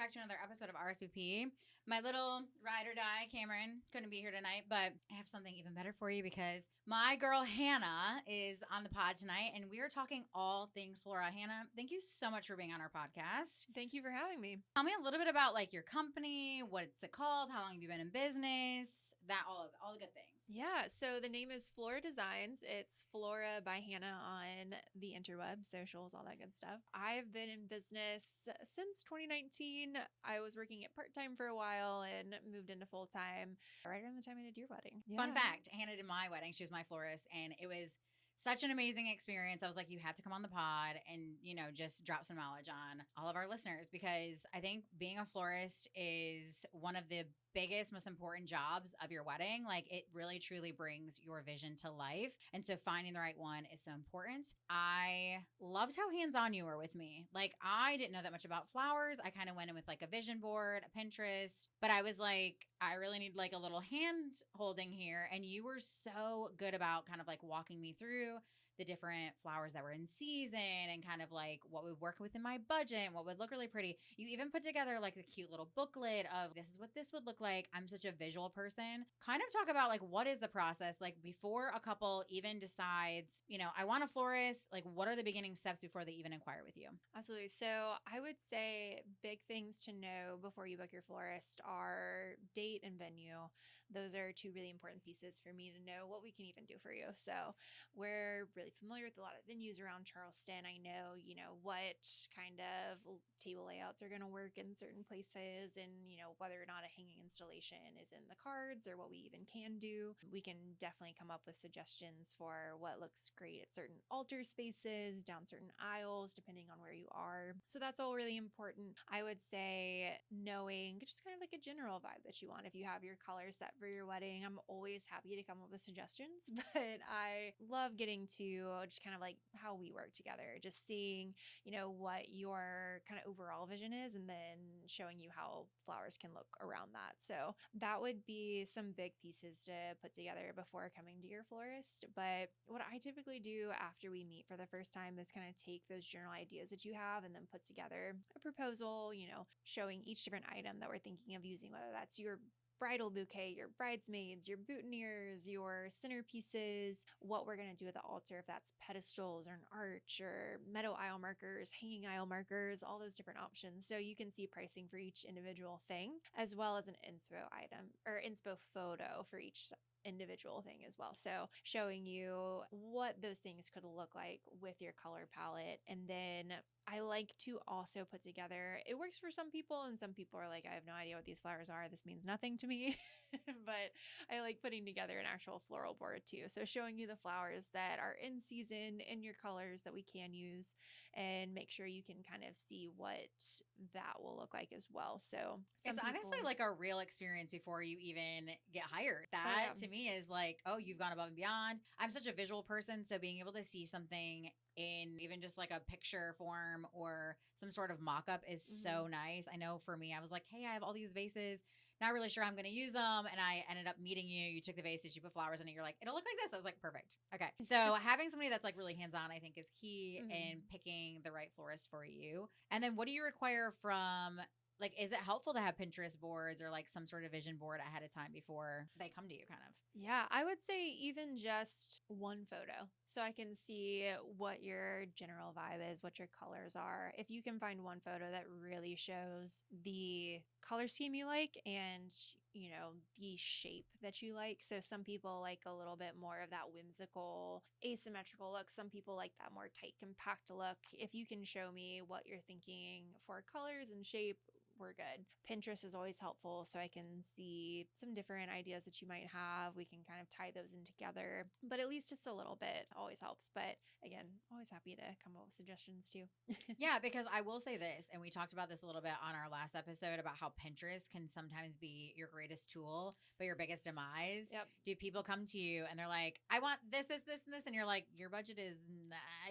back to another episode of RSVP. My little ride or die, Cameron, couldn't be here tonight, but I have something even better for you because my girl Hannah is on the pod tonight and we are talking all things Flora. Hannah, thank you so much for being on our podcast. Thank you for having me. Tell me a little bit about like your company, what's it called, how long have you been in business, all the good things. Yeah, so the name is Flora Designs. It's Flora by Hannah on the interweb, socials, all that good stuff. I've been in business since 2019. I was working at part-time for a while and moved into full-time right around the time I did your wedding. Yeah. Fun fact, Hannah did my wedding. She was my florist and it was such an amazing experience. I was like, you have to come on the pod and, just drop some knowledge on all of our listeners because I think being a florist is one of the biggest, most important jobs of your wedding. Like it really truly brings your vision to life. And so finding the right one is so important. I loved how hands-on you were with me. Like I didn't know that much about flowers. I kind of went in with like a vision board, a Pinterest, but I was like, I really need like a little hand holding here. And you were so good about kind of like walking me through the different flowers that were in season and kind of like what would work within my budget and what would look really pretty. You even put together like a cute little booklet of this is what this would look like. I'm such a visual person. Kind of talk about like what is the process like before a couple even decides, I want a florist, like what are the beginning steps before they even inquire with you? Absolutely. So I would say big things to know before you book your florist are date and venue. Those are two really important pieces for me to know what we can even do for you. So we're really familiar with a lot of venues around Charleston. I know, what kind of table layouts are going to work in certain places and, whether or not a hanging installation is in the cards or what we even can do. We can definitely come up with suggestions for what looks great at certain altar spaces, down certain aisles, depending on where you are. So that's all really important. I would say knowing just kind of like a general vibe that you want. If you have your color set for your wedding, I'm always happy to come up with suggestions, but I love getting to just kind of like how we work together, just seeing, what your kind of overall vision is and then showing you how flowers can look around that. So that would be some big pieces to put together before coming to your florist. But what I typically do after we meet for the first time is kind of take those general ideas that you have and then put together a proposal, showing each different item that we're thinking of using, whether that's your bridal bouquet, your bridesmaids, your boutonnieres, your centerpieces, what we're going to do at the altar, if that's pedestals or an arch or meadow aisle markers, hanging aisle markers, all those different options. So you can see pricing for each individual thing, as well as an inspo item or inspo photo for each individual thing as well. So showing you what those things could look like with your color palette. And then I like to also put together, it works for some people and some people are like, I have no idea what these flowers are. This means nothing to me, but I like putting together an actual floral board too. So showing you the flowers that are in season in your colors that we can use and make sure you can kind of see what that will look like as well. So it's honestly like a real experience before you even get hired. That to me is like, oh, you've gone above and beyond. I'm such a visual person. So being able to see something in even just like a picture form or some sort of mock-up is so nice. I know for me, I was like, hey, I have all these vases, not really sure I'm going to use them. And I ended up meeting you. You took the vases, you put flowers in it. You're like, it'll look like this. I was like, perfect. Okay. So having somebody that's like really hands-on, I think is key in picking the right florist for you. And then what do you require from like, is it helpful to have Pinterest boards or like some sort of vision board ahead of time before they come to you kind of? Yeah, I would say even just one photo. So I can see what your general vibe is, what your colors are. If you can find one photo that really shows the color scheme you like and, the shape that you like. So some people like a little bit more of that whimsical, asymmetrical look. Some people like that more tight, compact look. If you can show me what you're thinking for colors and shape, we're good. Pinterest is always helpful so I can see some different ideas that you might have. We can kind of tie those in together, but at least just a little bit always helps. But again, always happy to come up with suggestions too. Yeah, because I will say this, and we talked about this a little bit on our last episode about how Pinterest can sometimes be your greatest tool, but your biggest demise. Yep. Do people come to you and they're like, I want this, and this, and you're like, your budget is,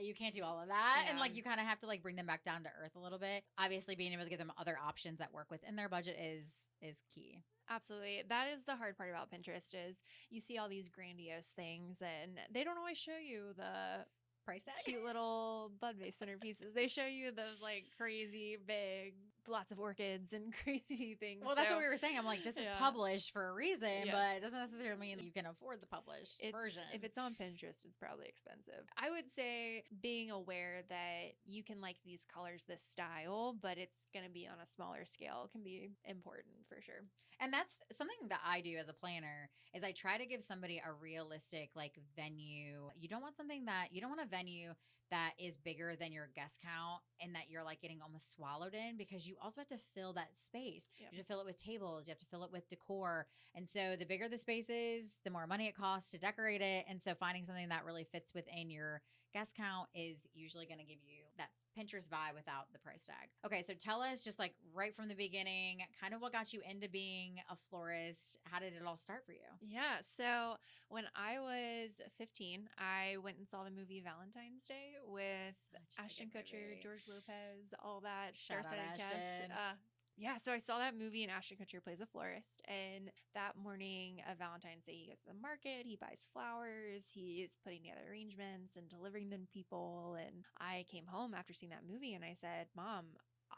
you can't do all of that. Yeah. And like, you kind of have to like bring them back down to earth a little bit. Obviously being able to give them other options that work within their budget is key. Absolutely. That is the hard part about Pinterest is you see all these grandiose things and they don't always show you the price tag. Cute little bud vase centerpieces. They show you those like crazy big lots of orchids and crazy things. Well, that's so, what we were saying. I'm like, this is yeah. published for a reason, Yes. but it doesn't necessarily mean you can afford the published It's, version. if it's on Pinterest, it's probably expensive. I would say being aware that you can like these colors, this style, but it's going to be on a smaller scale can be important for sure. And that's something that I do as a planner is I try to give somebody a realistic like venue. You don't want a venue that is bigger than your guest count and that you're like getting almost swallowed in, because you also have to fill that space. Yep. You have to fill it with tables, you have to fill it with decor. And so the bigger the space is, the more money it costs to decorate it. And so finding something that really fits within your guest count is usually going to give you that Pinterest vibe without the price tag. Okay, so tell us just like right from the beginning, kind of what got you into being a florist. How did it all start for you? Yeah, so when I was 15, I went and saw the movie Valentine's Day with Ashton Kutcher, George Lopez, all that star-studded cast. Yeah, so I saw that movie and Ashton Kutcher plays a florist. And that morning of Valentine's Day, he goes to the market, he buys flowers, he's putting together arrangements and delivering them to people. And I came home after seeing that movie and I said, Mom,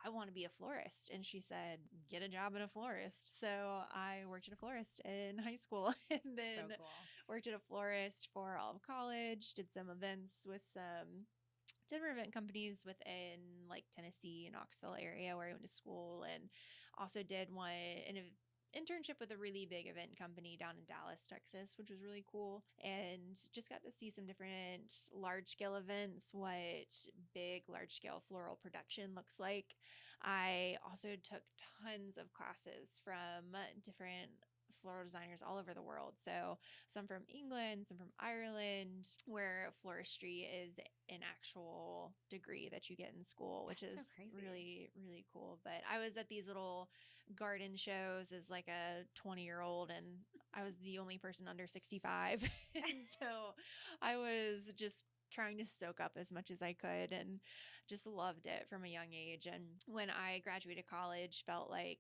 I want to be a florist. And she said, get a job at a florist. So I worked at a florist in high school and then worked at a florist for all of college, did some events with some different event companies within like Tennessee and Knoxville area where I went to school, and also did an internship with a really big event company down in Dallas, Texas, which was really cool, and just got to see some different large scale events, what big large scale floral production looks like. I also took tons of classes from different floral designers all over the world. So some from England, some from Ireland, where floristry is an actual degree that you get in school, which is so really, really cool. But I was at these little garden shows as like a 20-year-old, and I was the only person under 65. And so I was just trying to soak up as much as I could and just loved it from a young age. And when I graduated college, felt like,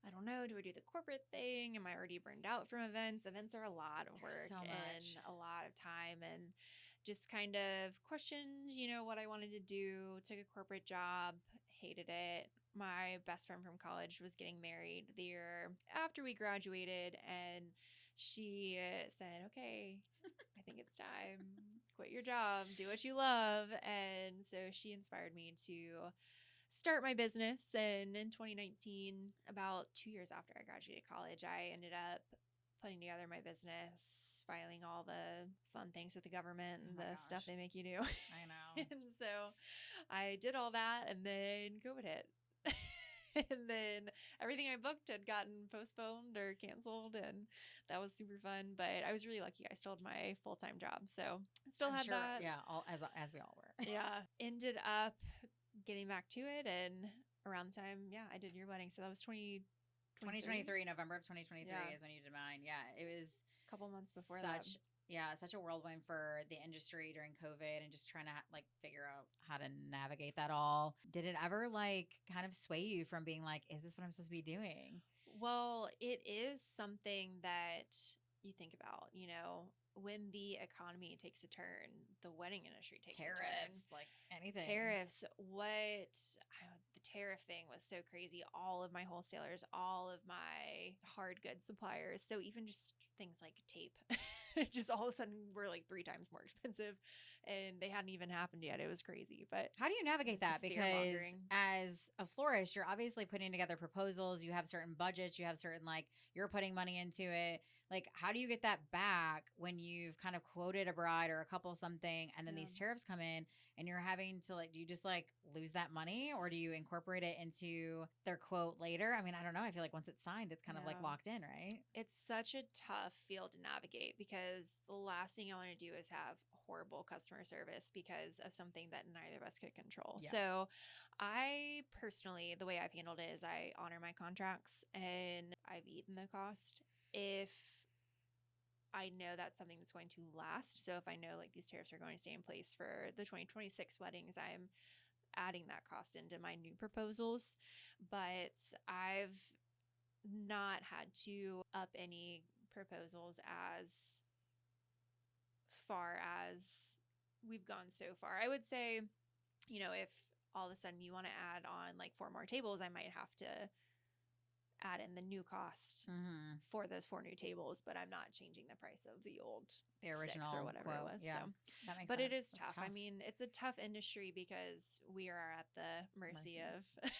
I don't know, do I do the corporate thing? Am I already burned out from events? Events are a lot of work and a lot of time, and just kind of questioned, what I wanted to do. Took a corporate job, hated it. My best friend from college was getting married the year after we graduated, and she said, okay, I think it's time. Quit your job, do what you love. And so she inspired me to start my business. And in 2019, about 2 years after I graduated college, I ended up putting together my business, filing all the fun things with the government and the stuff they make you do. I know. And so I did all that, and then COVID hit. And then everything I booked had gotten postponed or canceled, and that was super fun. But I was really lucky. I still had my full-time job, so I still had that. Yeah, as we all were. Yeah, ended up getting back to it, and around the time, I did your wedding. So that was 2023, November of 2023 is when you did mine. Yeah, it was a couple months before that. Yeah, such a whirlwind for the industry during COVID and just trying to like figure out how to navigate that all. Did it ever like kind of sway you from being like, is this what I'm supposed to be doing? Well, it is something that you think about, when the economy takes a turn, the wedding industry takes a turn. Tariffs, like anything. Tariffs. The tariff thing was so crazy. All of my wholesalers, all of my hard goods suppliers. So even just things like tape, just all of a sudden were like 3 times more expensive, and they hadn't even happened yet. It was crazy. But how do you navigate that? Because as a florist, you're obviously putting together proposals. You have certain budgets. You have certain you're putting money into it. Like, how do you get that back when you've kind of quoted a bride or a couple something, and then these tariffs come in and you're having to do you just lose that money, or do you incorporate it into their quote later? I mean, I don't know. I feel like once it's signed, it's kind of locked in, right? It's such a tough field to navigate, because the last thing I want to do is have horrible customer service because of something that neither of us could control. Yeah. So I personally, the way I've handled it is I honor my contracts and I've eaten the cost. If I know that's something that's going to last. So if I know these tariffs are going to stay in place for the 2026 weddings, I'm adding that cost into my new proposals. But I've not had to up any proposals as far as we've gone so far. I would say, if all of a sudden you want to add on like 4 more tables, I might have to add in the new cost Mm-hmm. for those 4 new tables, but I'm not changing the price of the old The 6 or original whatever it quote. was. Yeah. So, That makes but sense. it is That's tough. I mean, it's a tough industry because we are at the mercy of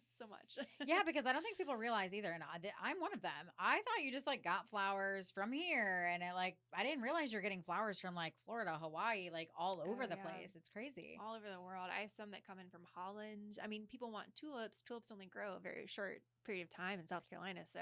so much. Yeah, because I don't think people realize either, and I'm one of them. I thought you just like got flowers from here, and I didn't realize you're getting flowers from like Florida, Hawaii, like all over Oh the yeah. place. It's crazy. All over the world. I have some that come in from Holland. I mean, people want tulips. Tulips only grow a very short period of time in South Carolina. So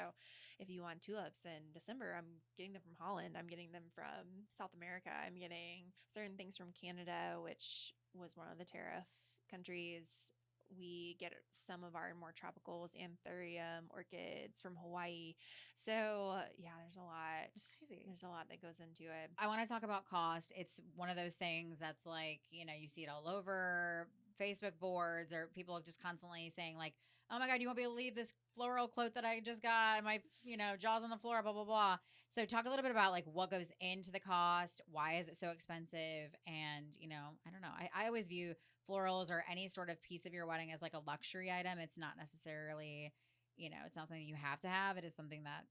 if you want tulips in December, I'm getting them from Holland. I'm getting them from South America. I'm getting certain things from Canada, which was one of the tariff countries. We get some of our more tropicals, anthurium, orchids from Hawaii. So yeah, there's a lot. It's crazy. There's a lot that goes into it. I want to talk about cost. It's one of those things that's like, you see it all over Facebook boards or people just constantly saying like, "Oh my god, you won't be able to leave this floral cloth that I just got. My, jaws on the floor, blah blah blah." So talk a little bit about like what goes into the cost, why is it so expensive, and I don't know. I always view florals or any sort of piece of your wedding as like a luxury item. It's not necessarily, it's not something you have to have. It is something that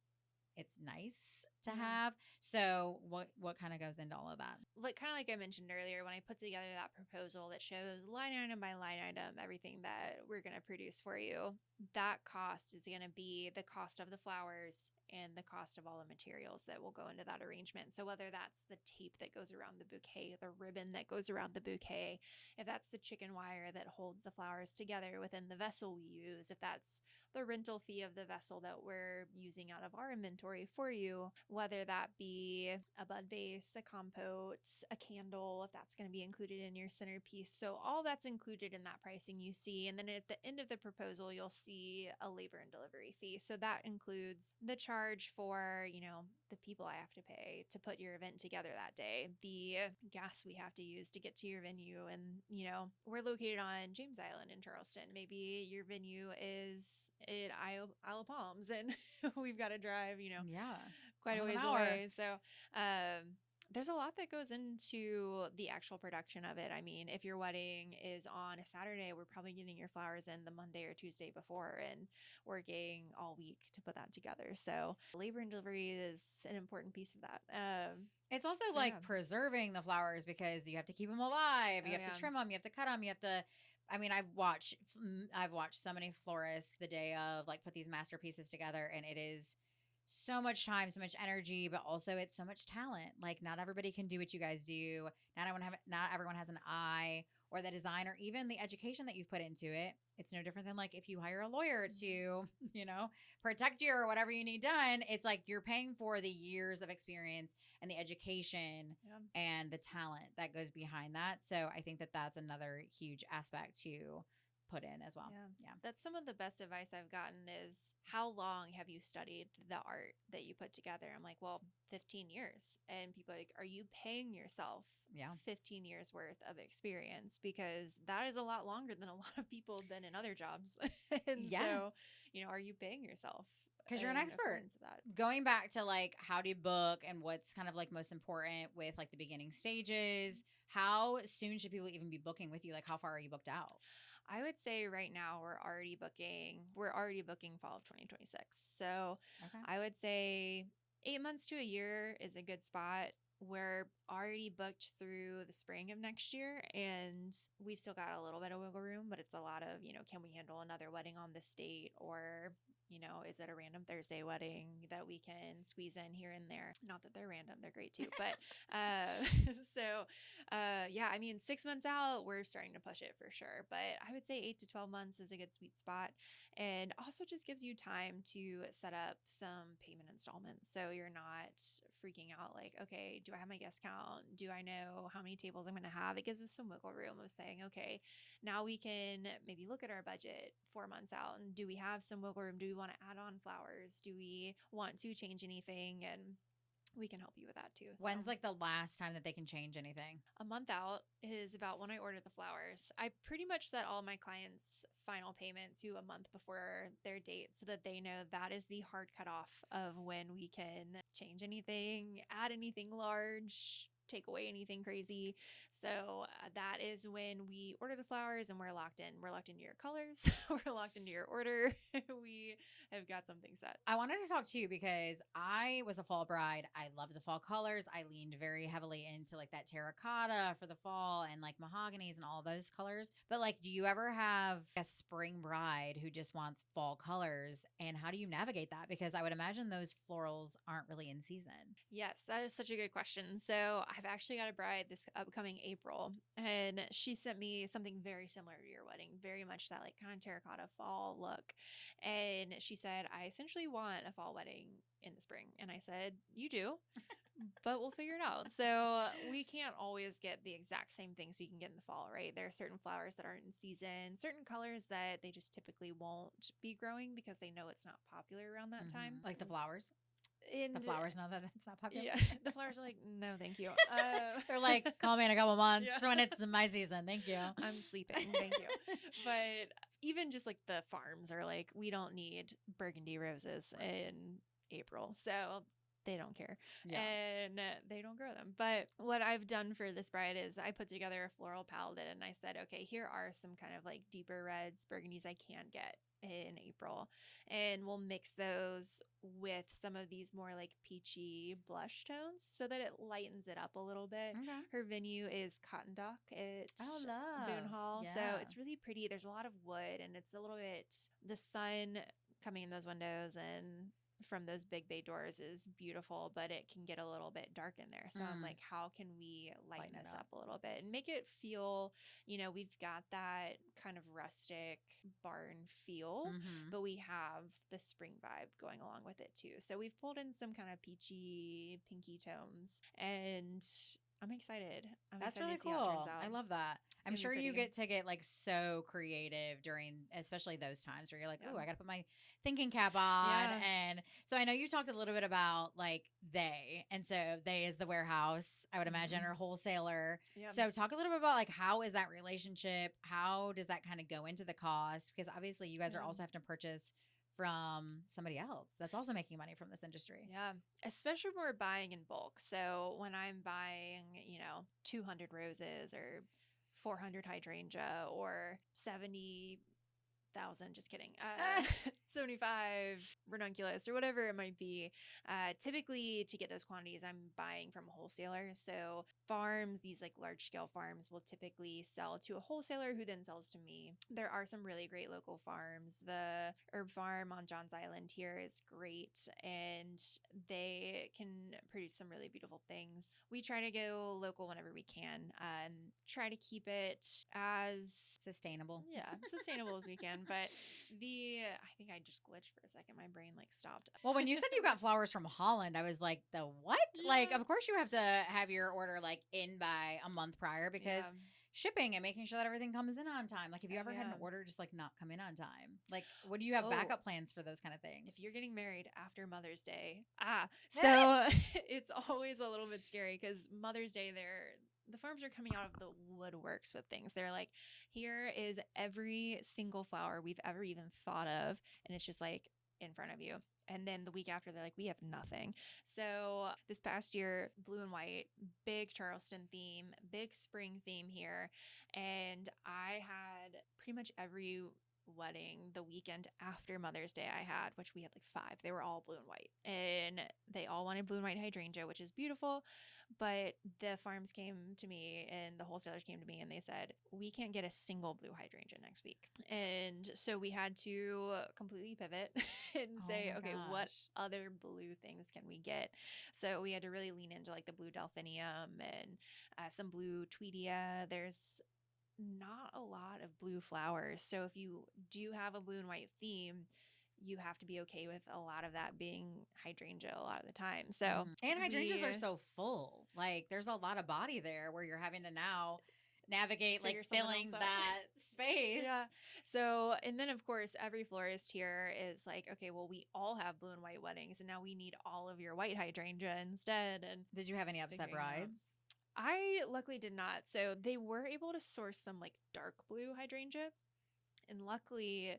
it's nice to Yeah. have. So what kind of goes into all of that? Like kind of like I mentioned earlier, when I put together that proposal that shows line item by line item everything that we're going to produce for you, that cost is going to be the cost of the flowers and the cost of all the materials that will go into that arrangement. So whether that's the tape that goes around the bouquet, the ribbon that goes around the bouquet, if that's the chicken wire that holds the flowers together within the vessel we use, if that's the rental fee of the vessel that we're using out of our inventory for you, whether that be a bud base, a compote, a candle, if that's going to be included in your centerpiece. So all that's included in that pricing you see. And then at the end of the proposal, you'll see a labor and delivery fee. So that includes the charge for, the people I have to pay to put your event together that day, the gas we have to use to get to your venue. And, we're located on James Island in Charleston. Maybe your venue is in Isle of Palms and we've got to drive, Yeah. quite a Almost an ways hour. away. So, there's a lot that goes into the actual production of it. I mean, if your wedding is on a Saturday, we're probably getting your flowers in the Monday or Tuesday before and working all week to put that together. So labor and delivery is an important piece of that. It's also like preserving the flowers because you have to keep them alive. You have to trim them. You have to cut them. You have to. I mean, I've watched so many florists the day of like put these masterpieces together, and it is so much time, so much energy, but also it's so much talent. Like not everybody can do what you guys do. Not everyone has an eye or the design or even the education that you've put into it. It's no different than like if you hire a lawyer to, protect you or whatever you need done. It's like you're paying for the years of experience and the education and the talent that goes behind that. So I think that that's another huge aspect to put in as well. Yeah. That's some of the best advice I've gotten is how long have you studied the art that you put together? I'm like, well, 15 years. And people are like, are you paying yourself 15 years worth of experience? Because that is a lot longer than a lot of people have been in other jobs. And so, are you paying yourself? Because you're an expert. Going back to like how do you book and what's kind of like most important with like the beginning stages, how soon should people even be booking with you? Like how far are you booked out? I would say right now we're already booking fall of 2026. So I would say 8 months to a year is a good spot. We're already booked through the spring of next year and we've still got a little bit of wiggle room, but it's a lot of, can we handle another wedding on this date or is it a random Thursday wedding that we can squeeze in here and there? Not that they're random, they're great too. But I mean, 6 months out, we're starting to push it for sure. But I would say 8 to 12 months is a good sweet spot. And also just gives you time to set up some payment installments. So you're not freaking out like, okay, do I have my guest count? Do I know how many tables I'm going to have? It gives us some wiggle room of saying, okay, now we can maybe look at our budget 4 months out and do we have some wiggle room? Do we want to add on flowers? Do we want to change anything? And we can help you with that too. When's like the last time that they can change anything? A month out is about when I order the flowers. I pretty much set all my clients' final payment to a month before their date so that they know that is the hard cutoff of when we can change anything, add anything large, take away anything crazy. So that is when we order the flowers and we're locked in. We're locked into your colors. We're locked into your order. We have got something set. I wanted to talk to you because I was a fall bride. I loved the fall colors. I leaned very heavily into like that terracotta for the fall and like mahoganies and all those colors. But like, do you ever have a spring bride who just wants fall colors? And how do you navigate that? Because I would imagine those florals aren't really in season. Yes, that is such a good question. So I've actually got a bride this upcoming April, and she sent me something very similar to your wedding, very much that like kind of terracotta fall look. And she said, I essentially want a fall wedding in the spring. And I said, you do, but we'll figure it out. So we can't always get the exact same things we can get in the fall, right? There are certain flowers that aren't in season, certain colors that they just typically won't be growing because they know it's not popular around that time. Like the flowers. And The flowers know that it's not popular. yeah, the flowers are like, no, thank you. They're like, call me in a couple months Yeah. when it's my season. Thank you. I'm sleeping, thank you. But even just like the farms are like, we don't need burgundy roses in April. So they don't care. Yeah. And they don't grow them. But what I've done for this bride is I put together a floral palette and I said, okay, here are some kind of like deeper reds, burgundies I can get in April. And we'll mix those with some of these more like peachy blush tones so that it lightens it up a little bit. Okay. Her venue is Cotton Dock at Boone Hall. So Yeah. it's really pretty. There's a lot of wood and it's a little bit, the sun coming in those windows and from those big bay doors is beautiful, but it can get a little bit dark in there. So I'm Mm. like, how can we lighten Lighten it this up. up a little bit and make it feel, we've got that kind of rustic barn feel, Mhm. but we have the spring vibe going along with it too. So we've pulled in some kind of peachy, pinky tones, and I'm excited. That's excited really to see how it turns cool. out. I love that. It's I'm gonna be sure you pretty. get to get like so creative during, especially those times where you're like, Yeah. "Ooh, I got to put my thinking cap on." Yeah. And so I know you talked a little bit about like they, and so they is the warehouse, I would imagine, Mhm. or wholesaler. Yeah. So talk a little bit about like how is that relationship? How does that kind of go into the cost? Because obviously you guys are Yeah. also having to purchase from somebody else that's also making money from this industry. Yeah, especially when we're buying in bulk. So when I'm buying, 200 roses or 400 hydrangea or 70,000, just kidding, 75 ranunculus or whatever it might be. Typically, to get those quantities, I'm buying from a wholesaler. So farms, these like large scale farms, will typically sell to a wholesaler who then sells to me. There are some really great local farms. The herb farm on Johns Island here is great, and they can produce some really beautiful things. We try to go local whenever we can, and try to keep it as Sustainable. sustainable as we can. But I think I just glitched for a second. My brain like stopped. Well, when you said you got flowers from Holland, I was like, the what? Like, of course you have to have your order like in by a month prior because shipping and making sure that everything comes in on time. Like, have you ever had an order just like not come in on time? Like, what do you have backup plans for those kind of things? If you're getting married after Mother's Day, so it's always a little bit scary because Mother's Day, the farms are coming out of the woodworks with things. They're like, here is every single flower we've ever even thought of, and it's just like in front of you. And then the week after, they're like, we have nothing. So this past year, blue and white, big Charleston theme, big spring theme here. And I had pretty much every wedding the weekend after Mother's Day I had, which we had like 5. They were all blue and white. And they all wanted blue and white hydrangea, which is beautiful. But the farms came to me and the wholesalers came to me and they said, we can't get a single blue hydrangea next week. And so we had to completely pivot and say, okay, what other blue things can we get? So we had to really lean into like the blue delphinium and some blue tweedia. There's not a lot of blue flowers. So if you do have a blue and white theme, you have to be okay with a lot of that being hydrangea a lot of the time. So and hydrangeas are so full. Like there's a lot of body there where you're having to now navigate like filling that space. Yeah. So, and then of course, every florist here is like, okay, well, we all have blue and white weddings, and now we need all of your white hydrangea instead. And did you have any upset brides? I luckily did not. So they were able to source some like dark blue hydrangea. And luckily,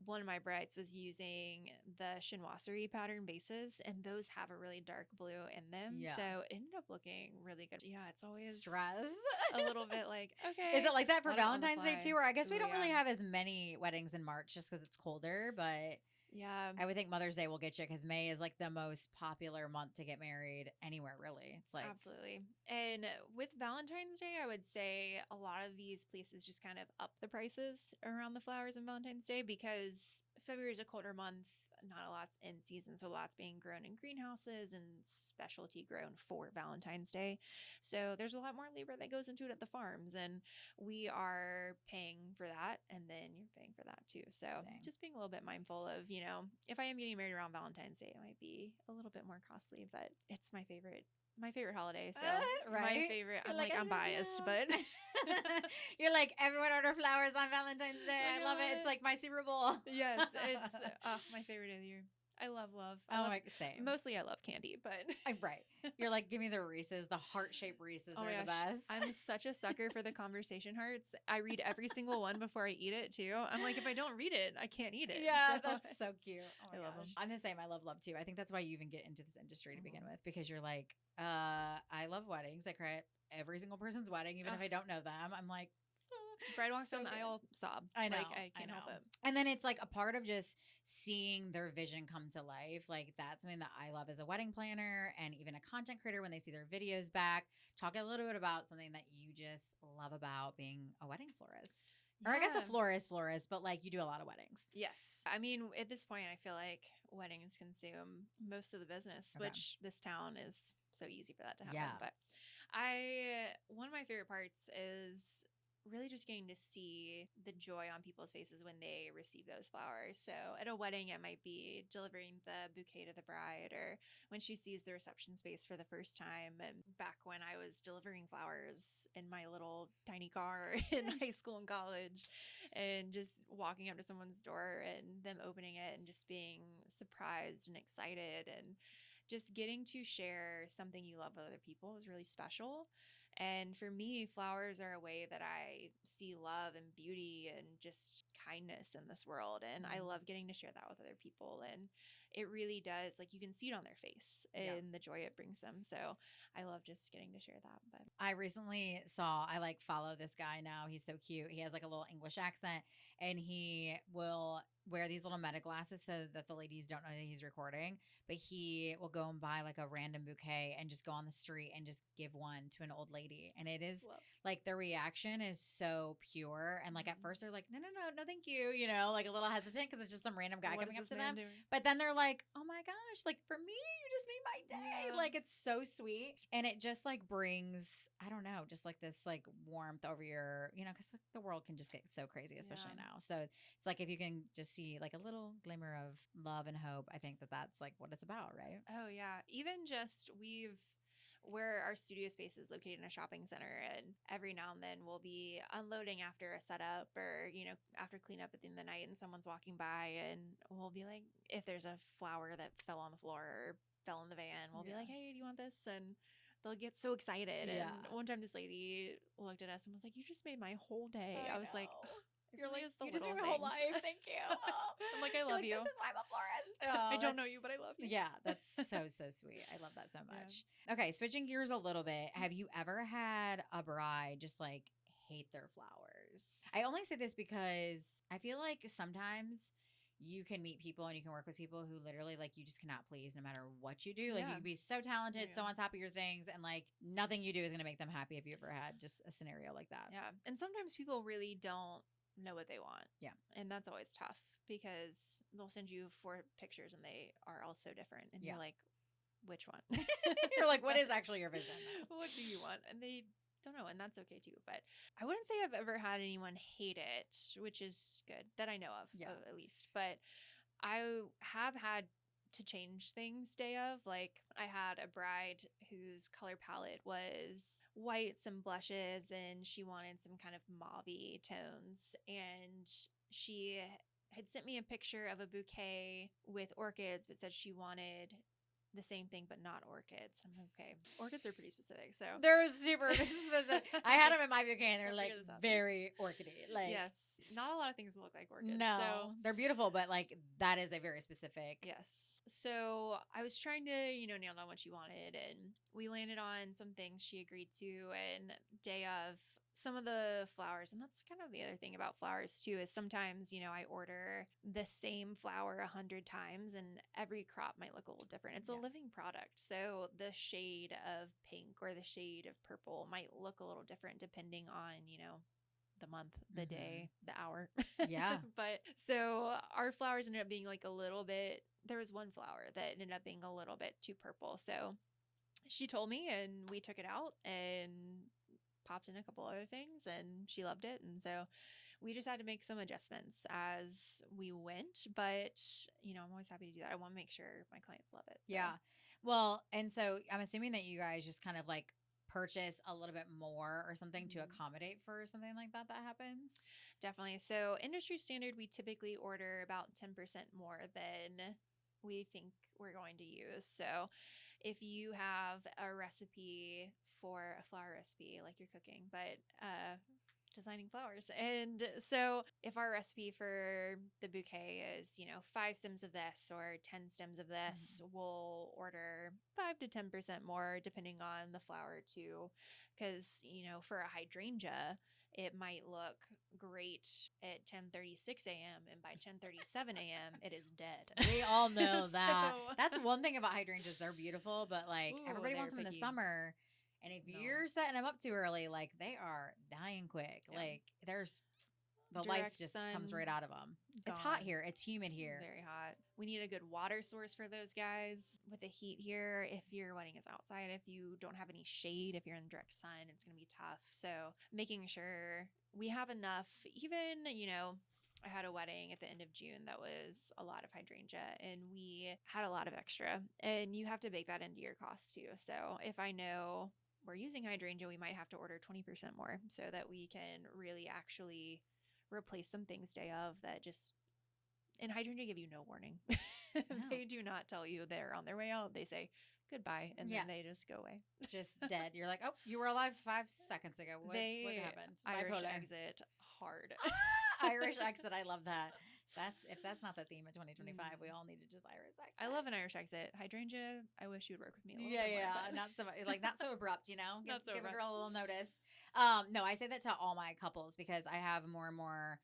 one of my brides was using the chinoiserie pattern bases, and those have a really dark blue in them. Yeah. So it ended up looking really good. Yeah, it's always Stress. a little bit like, okay. Is it like that for let it on the Valentine's Day fly. too? Or I guess we Ooh, don't really yeah. have as many weddings in March just because it's colder, but Yeah, I would think Mother's Day will get you because May is like the most popular month to get married anywhere, really. It's like, absolutely. And with Valentine's Day, I would say a lot of these places just kind of up the prices around the flowers on Valentine's Day because February is a colder month. Not a lot's in season, so lots being grown in greenhouses and specialty grown for Valentine's Day. So there's a lot more labor that goes into it at the farms, and we are paying for that, and then you're paying for that too. So dang. just being a little bit mindful of, if I am getting married around Valentine's Day, it might be a little bit more costly, but it's my favorite holiday. So right? my favorite. You're I'm like, I'm biased, but You're like, everyone order flowers on Valentine's Day. Like, I love it. It's like my Super Bowl. yes, it's my favorite of the year. I love love. Oh my, same. Mostly I love candy, but Right. You're like, give me the Reese's, the heart-shaped Reese's. oh my They're the gosh, best. I'm such a sucker for the conversation hearts. I read every single one before I eat it too. I'm like, if I don't read it, I can't eat it. Yeah, So- that's so cute. Oh my I love gosh. 'em. I'm the same. I love love too. I think that's why you even get into this industry to begin with, because you're like, I love weddings. I cry at every single person's wedding, even if I don't know them. I'm like, Bride walks so down the good. aisle, sob. I know. Like, I can't help it. And then it's like a part of just seeing their vision come to life. Like that's something that I love as a wedding planner and even a content creator when they see their videos back. Talk a little bit about something that you just love about being a wedding florist. Or I guess a florist, but like you do a lot of weddings. Yes. I mean, at this point, I feel like weddings consume most of the business, Okay. which this town is so easy for that to happen. Yeah. But one of my favorite parts is really just getting to see the joy on people's faces when they receive those flowers. So at a wedding, it might be delivering the bouquet to the bride, or when she sees the reception space for the first time. And back when I was delivering flowers in my little tiny car in high school and college, and just walking up to someone's door and them opening it and just being surprised and excited, and just getting to share something you love with other people is really special. And for me, flowers are a way that I see love and beauty and just kindness in this world. And I love getting to share that with other people. And it really does, like, you can see it on their face and the joy it brings them. So I love just getting to share that. But I recently I like follow this guy now. He's so cute. He has like a little English accent and he will wear these little meta glasses so that the ladies don't know that he's recording, but he will go and buy like a random bouquet and just go on the street and just give one to an old lady. And it is like the reaction is so pure. And like at first they're like, no, thank you. You know, like a little hesitant because it's just some random guy coming up to them. But then they're like, oh my gosh, like for me, you just made my day. Yeah. Like it's so sweet. And it just like brings, I don't know, just like this like warmth over your, you know, because the world can just get so crazy, especially now. So it's like if you can just see like a little glimmer of love and hope, I think that that's like what it's about, right? Oh yeah. Even just where our studio space is located in a shopping center, and every now and then we'll be unloading after a setup, or after cleanup at the end of the night, and someone's walking by, and we'll be like, if there's a flower that fell on the floor or fell in the van, we'll be like, hey, do you want this? And they'll get so excited. And one time this lady looked at us and was like, you just made my whole day. I was like, you're really like, you just made my whole life. Thank you. I'm like, I love you. This is why I'm a florist. I don't know you, but I love you. Yeah, that's so sweet. I love that so much. Okay, switching gears a little bit. Have you ever had a bride just like hate their flowers? I only say this because I feel like sometimes you can meet people and you can work with people who literally like you just cannot please no matter what you do. Like you can be so talented, so on top of your things, and like nothing you do is going to make them happy. Have you ever had just a scenario like that? Yeah. And sometimes people really don't know what they want. Yeah. And that's always tough because they'll send you 4 pictures and they are all so different. And you're like, which one? You're like, what is actually your vision? What do you want? And they don't know. And that's okay too. But I wouldn't say I've ever had anyone hate it, which is good that I know of, at least. But I have had to change things day of. Like I had a bride whose color palette was whites and blushes, and she wanted some kind of mauve-y tones. And she had sent me a picture of a bouquet with orchids, but said she wanted the same thing, but not orchids. I'm like, okay, orchids are pretty specific. So They're super specific. I had them in my bouquet, and they're I'll like figure this out. very orchidy. Like Yes, not a lot of things look like orchids. no, So they're beautiful, but like that is a very specific. yes. So I was trying to, nail down what she wanted, and we landed on some things she agreed to. And day of, some of the flowers, and that's kind of the other thing about flowers too, is sometimes, I order the same flower 100 times, and every crop might look a little different. It's a living product. So the shade of pink or the shade of purple might look a little different depending on, the month, the day, the hour. Yeah. But so our flowers ended up being like a little bit, there was one flower that ended up being a little bit too purple. So she told me, and we took it out and popped in a couple other things, and she loved it. And so we just had to make some adjustments as we went. But, I'm always happy to do that. I want to make sure my clients love it. So. Yeah. Well, and so I'm assuming that you guys just kind of like purchase a little bit more or something to accommodate for something like that happens. Definitely. So industry standard, we typically order about 10% more than we think we're going to use. So if you have a recipe for a flower recipe, like you're cooking, but designing flowers. And so if our recipe for the bouquet is, 5 stems of this or 10 stems of this, we'll order 5 to 10% more depending on the flower too. Because, for a hydrangea, it might look great at 10:36 a.m. and by 10:37 a.m. it is dead. We all know that. So- That's one thing about hydrangeas. They're beautiful, but like Ooh, everybody wants they're them in the picky. summer. And if No. you're setting them up too early, like they are dying quick. Yeah. Like there's the life Direct just sun, comes right out of them. It's hot gone. here. It's humid here. Very hot. We need a good water source for those guys. With the heat here, if your wedding is outside, if you don't have any shade, if you're in direct sun, it's going to be tough. So making sure we have enough, even, I had a wedding at the end of June that was a lot of hydrangea, and we had a lot of extra, and you have to bake that into your cost too. So if I know we're using hydrangea, we might have to order 20% more so that we can really actually replace some things day of that just, and hydrangea give you no warning. No. They do not tell you they're on their way out. They say goodbye, and then they just go away. Just dead. You're like, oh, you were alive 5 seconds ago. What happened? Irish Bipolar. exit hard. Irish exit. I love that. If that's not the theme of 2025, we all need to just Irish exit. I love an Irish exit. Hydrangea, I wish you would work with me a little Yeah, bit more. yeah. Not so not so abrupt, Give, Not so give a abrupt. girl a little notice. No, I say that to all my couples because I have more and more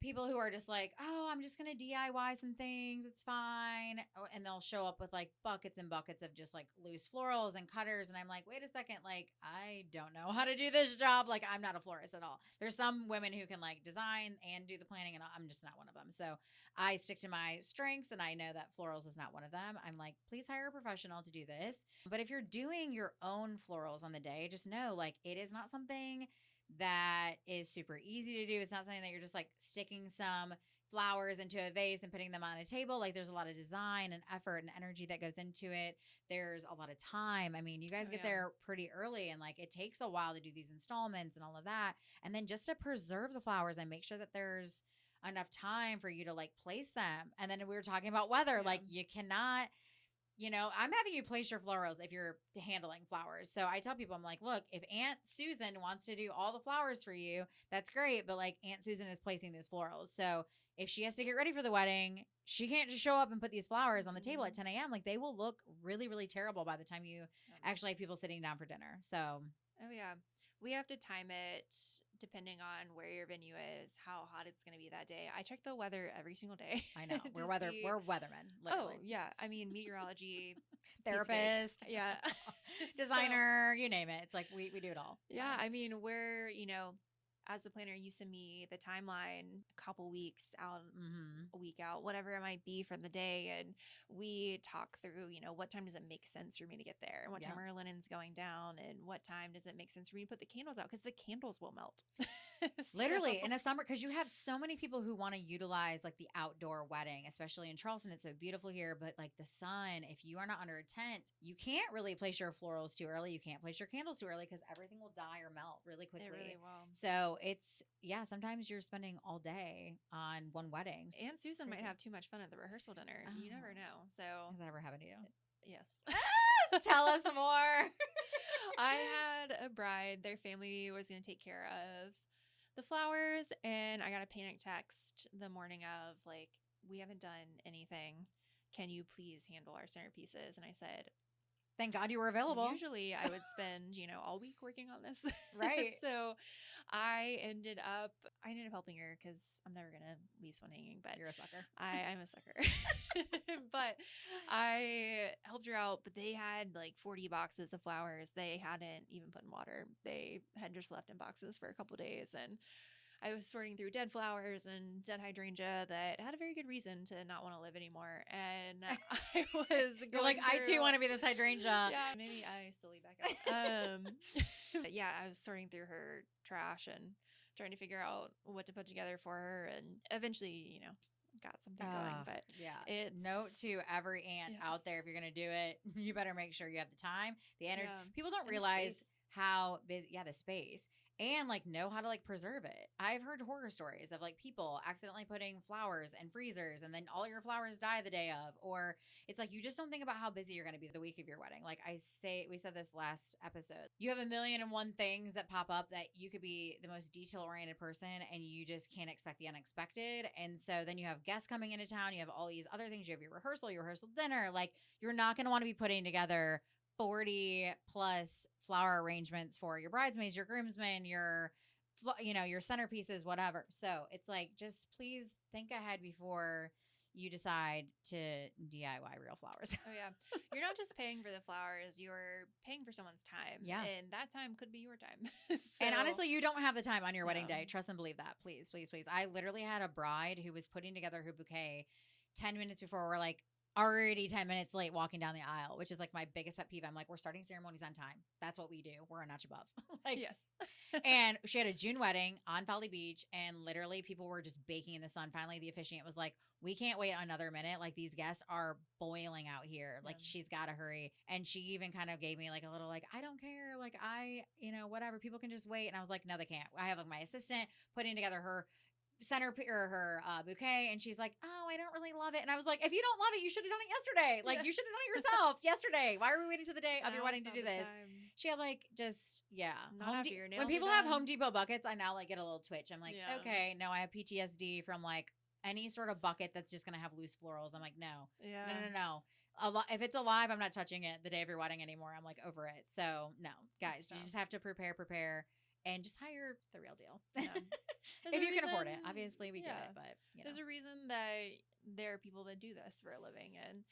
people who are just like, oh, I'm just gonna DIY some things. It's fine, and they'll show up with like buckets and buckets of just like loose florals and cutters, and I'm like, wait a second, like I don't know how to do this job. Like I'm not a florist at all. There's some women who can like design and do the planning, and I'm just not one of them. So I stick to my strengths, and I know that florals is not one of them. I'm like, please hire a professional to do this. But if you're doing your own florals on the day, just know like it is not something that is super easy to do. It's not something that you're just like sticking some flowers into a vase and putting them on a table. Like there's a lot of design and effort and energy that goes into it. There's a lot of time. I mean, you guys get there pretty early, and like it takes a while to do these installments and all of that. And then just to preserve the flowers and make sure that there's enough time for you to like place them. And then we were talking about weather. Like you cannot, I'm having you place your florals if you're handling flowers. So I tell people, I'm like, look, if Aunt Susan wants to do all the flowers for you, that's great. But like Aunt Susan is placing these florals. So if she has to get ready for the wedding, she can't just show up and put these flowers on the table at 10 a.m. Like they will look really, really terrible by the time you actually have people sitting down for dinner. So, oh yeah, we have to time it depending on where your venue is, how hot it's going to be that day. I check the weather every single day. I know we're weathermen. Literally. Oh yeah, I mean meteorology, therapist, yeah, designer, you name it. It's like we do it all. Yeah, I mean we're as the planner, you send me the timeline a couple weeks out, a week out, whatever it might be from the day. And we talk through, what time does it make sense for me to get there? And what time our linen's going down? And what time does it make sense for me to put the candles out? Because the candles will melt. Literally in a summer, because you have so many people who want to utilize like the outdoor wedding, especially in Charleston. It's so beautiful here, but like the sun, if you are not under a tent, you can't really place your florals too early. You can't place your candles too early because everything will die or melt really quickly. It really will. So it's, sometimes you're spending all day on one wedding. And Susan might have too much fun at the rehearsal dinner. You never know. So has that ever happened to you? Yes. Tell us more. I had a bride, their family was going to take care of the flowers, and I got a panic text the morning of, like, we haven't done anything. Can you please handle our centerpieces? And I said, Thank God you were available. usually I would spend, all week working on this. Right. So I ended up helping her because I'm never going to leave someone hanging, but You're a sucker. I'm a sucker. But I helped her out, but they had like 40 boxes of flowers they hadn't even put in water. They had just left in boxes for a couple days, and I was sorting through dead flowers and dead hydrangea that had a very good reason to not want to live anymore. And I was You're like, I too want to be this hydrangea. Yeah, maybe I slowly back out. But yeah, I was sorting through her trash and trying to figure out what to put together for her, and eventually, got something going. But yeah, it's note to every aunt out there: if you're gonna do it, you better make sure you have the time, the energy. Yeah. People don't And the realize space. how busy. Yeah, the space. And like know how to like preserve it. I've heard horror stories of like people accidentally putting flowers in freezers and then all your flowers die the day of, or it's like you just don't think about how busy you're going to be the week of your wedding. Like we said this last episode. You have a million and one things that pop up that you could be the most detail oriented person and you just can't expect the unexpected. And so then you have guests coming into town. You have all these other things. You have your rehearsal dinner. Like you're not going to want to be putting together 40 plus flower arrangements for your bridesmaids, your groomsmen, your your centerpieces, whatever. So it's like, just please think ahead before you decide to DIY real flowers. Oh yeah. You're not just paying for the flowers, you're paying for someone's time. Yeah. And that time could be your time. And honestly, you don't have the time on your wedding No. day. Trust and believe that. Please, please, please. I literally had a bride who was putting together her bouquet 10 minutes before. We're like already 10 minutes late walking down the aisle, which is like my biggest pet peeve. I'm like, we're starting ceremonies on time. That's what we do. We're a notch above. Like, Yes. and she had a June wedding on Folly Beach, and literally people were just baking in the sun. Finally, the officiant was like, we can't wait another minute. Like, these guests are boiling out here. Like, Yeah. she's got to hurry. And she even kind of gave me like a little, like, I don't care. Like, whatever. People can just wait. And I was like, no, they can't. I have like my assistant putting together her her bouquet, and she's like, oh, I don't really love it. And I was like, if you don't love it, you should have done it yesterday. Like, you should have done it yourself yesterday. Why are we waiting to the day of your Now wedding is to not do the this? time. She had like just Not after your nails when are people have done. Home Depot buckets, I now like get a little twitch. I'm like, Yeah. okay, no, I have PTSD from like any sort of bucket that's just gonna have loose florals. I'm like, no, Yeah. no. If it's alive, I'm not touching it the day of your wedding anymore. I'm like over it. So no, guys, you just have to prepare, and just hire the real deal. Yeah. If you can afford it. Obviously, we get yeah. it, but There's a reason that there are people that do this for a living, and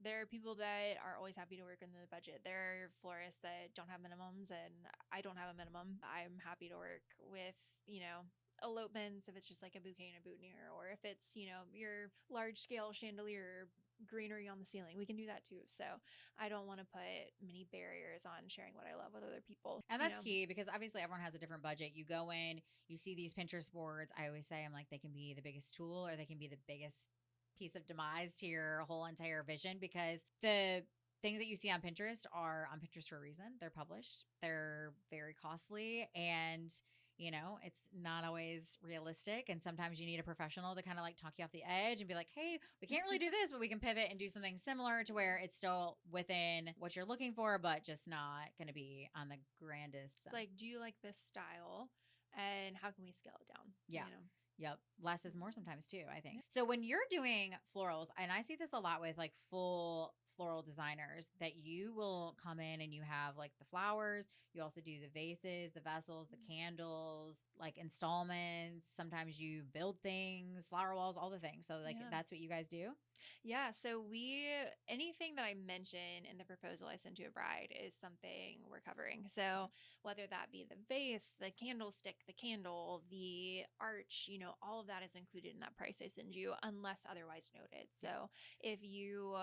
there are people that are always happy to work in the budget. There are florists that don't have minimums, and I don't have a minimum. I'm happy to work with elopements if it's just like a bouquet and a boutonniere, or if it's your large scale chandelier greenery on the ceiling. We can do that too. So I don't want to put many barriers on sharing what I love with other people. And that's key, because obviously everyone has a different budget. You go in, you see these Pinterest boards. I always say, I'm like, they can be the biggest tool or they can be the biggest piece of demise to your whole entire vision, because the things that you see on Pinterest are on Pinterest for a reason. They're published, they're very costly, and it's not always realistic. And sometimes you need a professional to kind of like talk you off the edge and be like, hey, we can't really do this, but we can pivot and do something similar to where it's still within what you're looking for, but just not going to be on the grandest. It's like, do you like this style? And how can we scale it down? Yeah. Yep. Less is more sometimes too, I think. So when you're doing florals, and I see this a lot with like full floral designers, that you will come in and you have like the flowers, you also do the vases, the vessels, the candles, like installments. Sometimes you build things, flower walls, all the things. So like that's what you guys do? Yeah, so anything that I mention in the proposal I send to a bride is something we're covering. So whether that be the vase, the candlestick, the candle, the arch, all of that is included in that price I send you, unless otherwise noted. So if you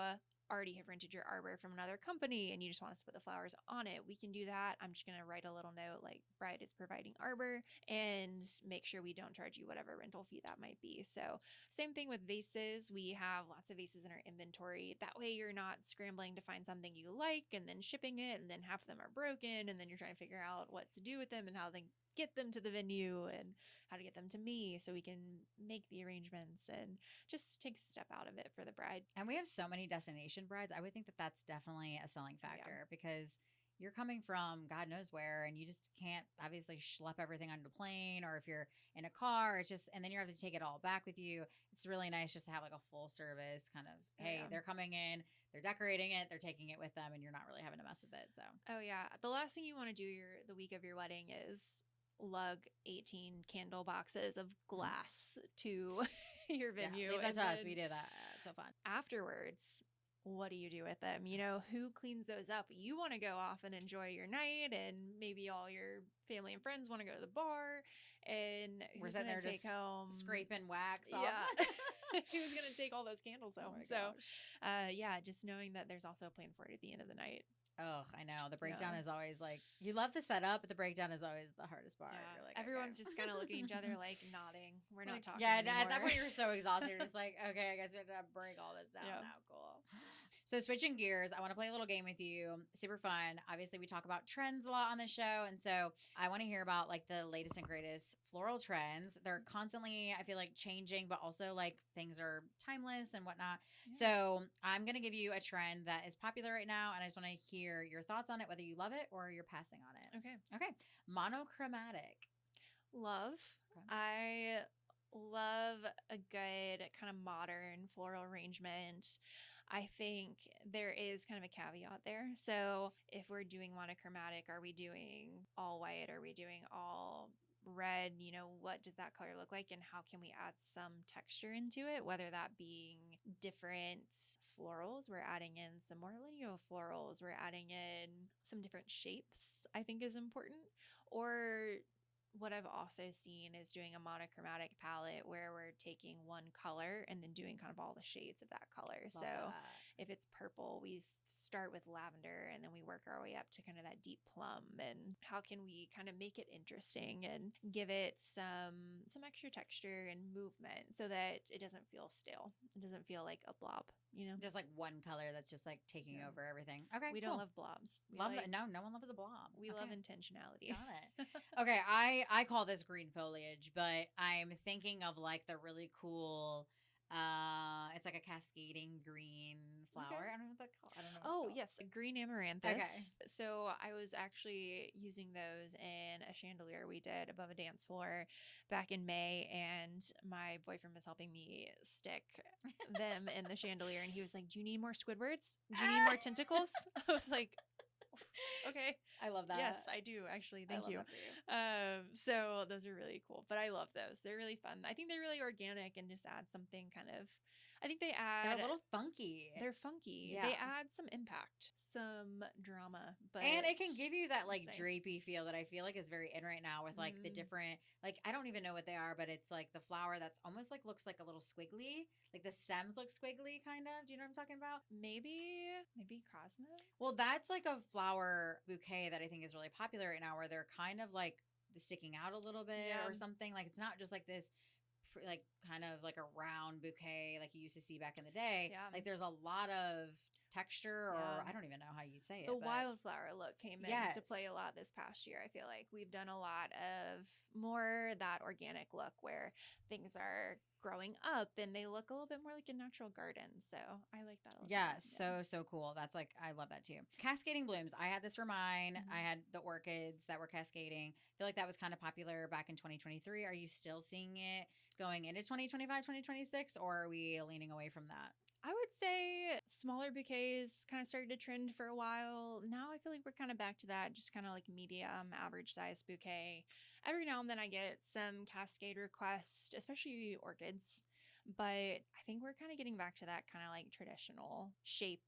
already have rented your arbor from another company and you just want us to put the flowers on it, we can do that. I'm just going to write a little note like bride is providing arbor, and make sure we don't charge you whatever rental fee that might be. So same thing with vases. We have lots of vases in our inventory. That way you're not scrambling to find something you like and then shipping it, and then half of them are broken, and then you're trying to figure out what to do with them and how to get them to the venue and how to get them to me so we can make the arrangements, and just takes a step out of it for the bride. And we have so many destinations destination brides, I would think that that's definitely a selling Yeah. factor because you're coming from God knows where and you just can't obviously schlep everything onto the plane, or if you're in a car, it's just, and then you have to take it all back with you. It's really nice just to have like a full service kind of, Oh, hey, yeah. they're coming in, they're decorating it, they're taking it with them, and you're not really having to mess with it. So, Oh yeah. The last thing you want to do the week of your wedding is lug 18 candle boxes of glass to your venue. yeah, leave that And to us. then We did that. It's so fun. afterwards, what do you do with them? You know, who cleans those up? You want to go off and enjoy your night, and maybe all your family and friends want to go to the bar. And We're who's sitting going there to take just home? scraping wax off. Yeah. Who's going to take all those candles Oh home? my So, gosh. yeah, just knowing that there's also a plan for it at the end of the night. Oh, I know. The breakdown Yeah. is always like, you love the setup, but the breakdown is always the hardest part. Yeah. You're like, Everyone's okay. just kind of looking at each other like nodding. We're not Like, talking yeah, anymore. at that point, you're so exhausted. You're just like, okay, I guess we have to break all this down Yeah. now. Cool. So, switching gears, I want to play a little game with you. Super fun. Obviously, we talk about trends a lot on the show. And so, I want to hear about like the latest and greatest floral trends. They're constantly, I feel like, changing, but also like things are timeless and whatnot. Yeah. So, I'm going to give you a trend that is popular right now. And I just want to hear your thoughts on it, whether you love it or you're passing on it. Okay. Okay. Monochromatic. Love. Okay. I love a good kind of modern floral arrangement. I think there is kind of a caveat there. So, if we're doing monochromatic, are we doing all white? Are we doing all red? You know, what does that color look like? And how can we add some texture into it? Whether that being different florals, we're adding in some more lineal florals, we're adding in some different shapes, I think is important. Or what I've also seen is doing a monochromatic palette where we're taking one color and then doing kind of all the shades of that color. Love So that. if it's purple, we start with lavender and then we work our way up to kind of that deep plum. And how can we kind of make it interesting and give it some extra texture and movement so that it doesn't feel stale. It doesn't feel like a blob, you know? Just like one color that's just like taking Yeah. over everything. Okay, We cool. don't love blobs. We Love like, that. No, no one loves a blob. we Okay. love intentionality. Got it. Okay, I call this green foliage, but I'm thinking of like the really cool it's like a cascading green flower. Okay. I don't know what that called. I don't know what Oh, it's yes, green amaranthus. Okay. So I was actually using those in a chandelier we did above a dance floor back in May, and my boyfriend was helping me stick them in the chandelier, and he was like, "Do you need more Squidwards? Do you need more tentacles?" I was like, okay. I love that. Yes, I do actually. I Thank love you. that for you. So those are really cool, but I love those. They're really fun. I think they're really organic and just add something kind of. I think they add. They're a little funky. They're funky. Yeah. They add some impact, some drama, but and it can give you that like it's nice. drapey feel that I feel like is very in right now with like the different, like I don't even know what they are, but it's like the flower that's almost like looks like a little squiggly, like the stems look squiggly kind of. Do you know what I'm talking about? maybe cosmos. Well, that's like a flower bouquet that I think is really popular right now, where they're kind of like sticking out a little bit Yeah. or something. Like it's not just like this, like kind of like a round bouquet like you used to see back in the day. Yeah. Like there's a lot of texture, or Yeah. I don't even know how you say it. The but wildflower look came into play Yes. a lot this past year. I feel like we've done a lot of more that organic look where things are growing up and they look a little bit more like a natural garden. So I like that a lot. Yeah, so cool. That's like I love that too. Cascading blooms. I had this for mine. Mhm. I had the orchids that were cascading. I feel like that was kind of popular back in 2023. Are you still seeing it going into 2025, 2026, or are we leaning away from that? I would say smaller bouquets kind of started to trend for a while. Now I feel like we're kind of back to that, just kind of like medium, average size bouquet. Every now and then I get some cascade requests, especially orchids. But I think we're kind of getting back to that kind of like traditional shape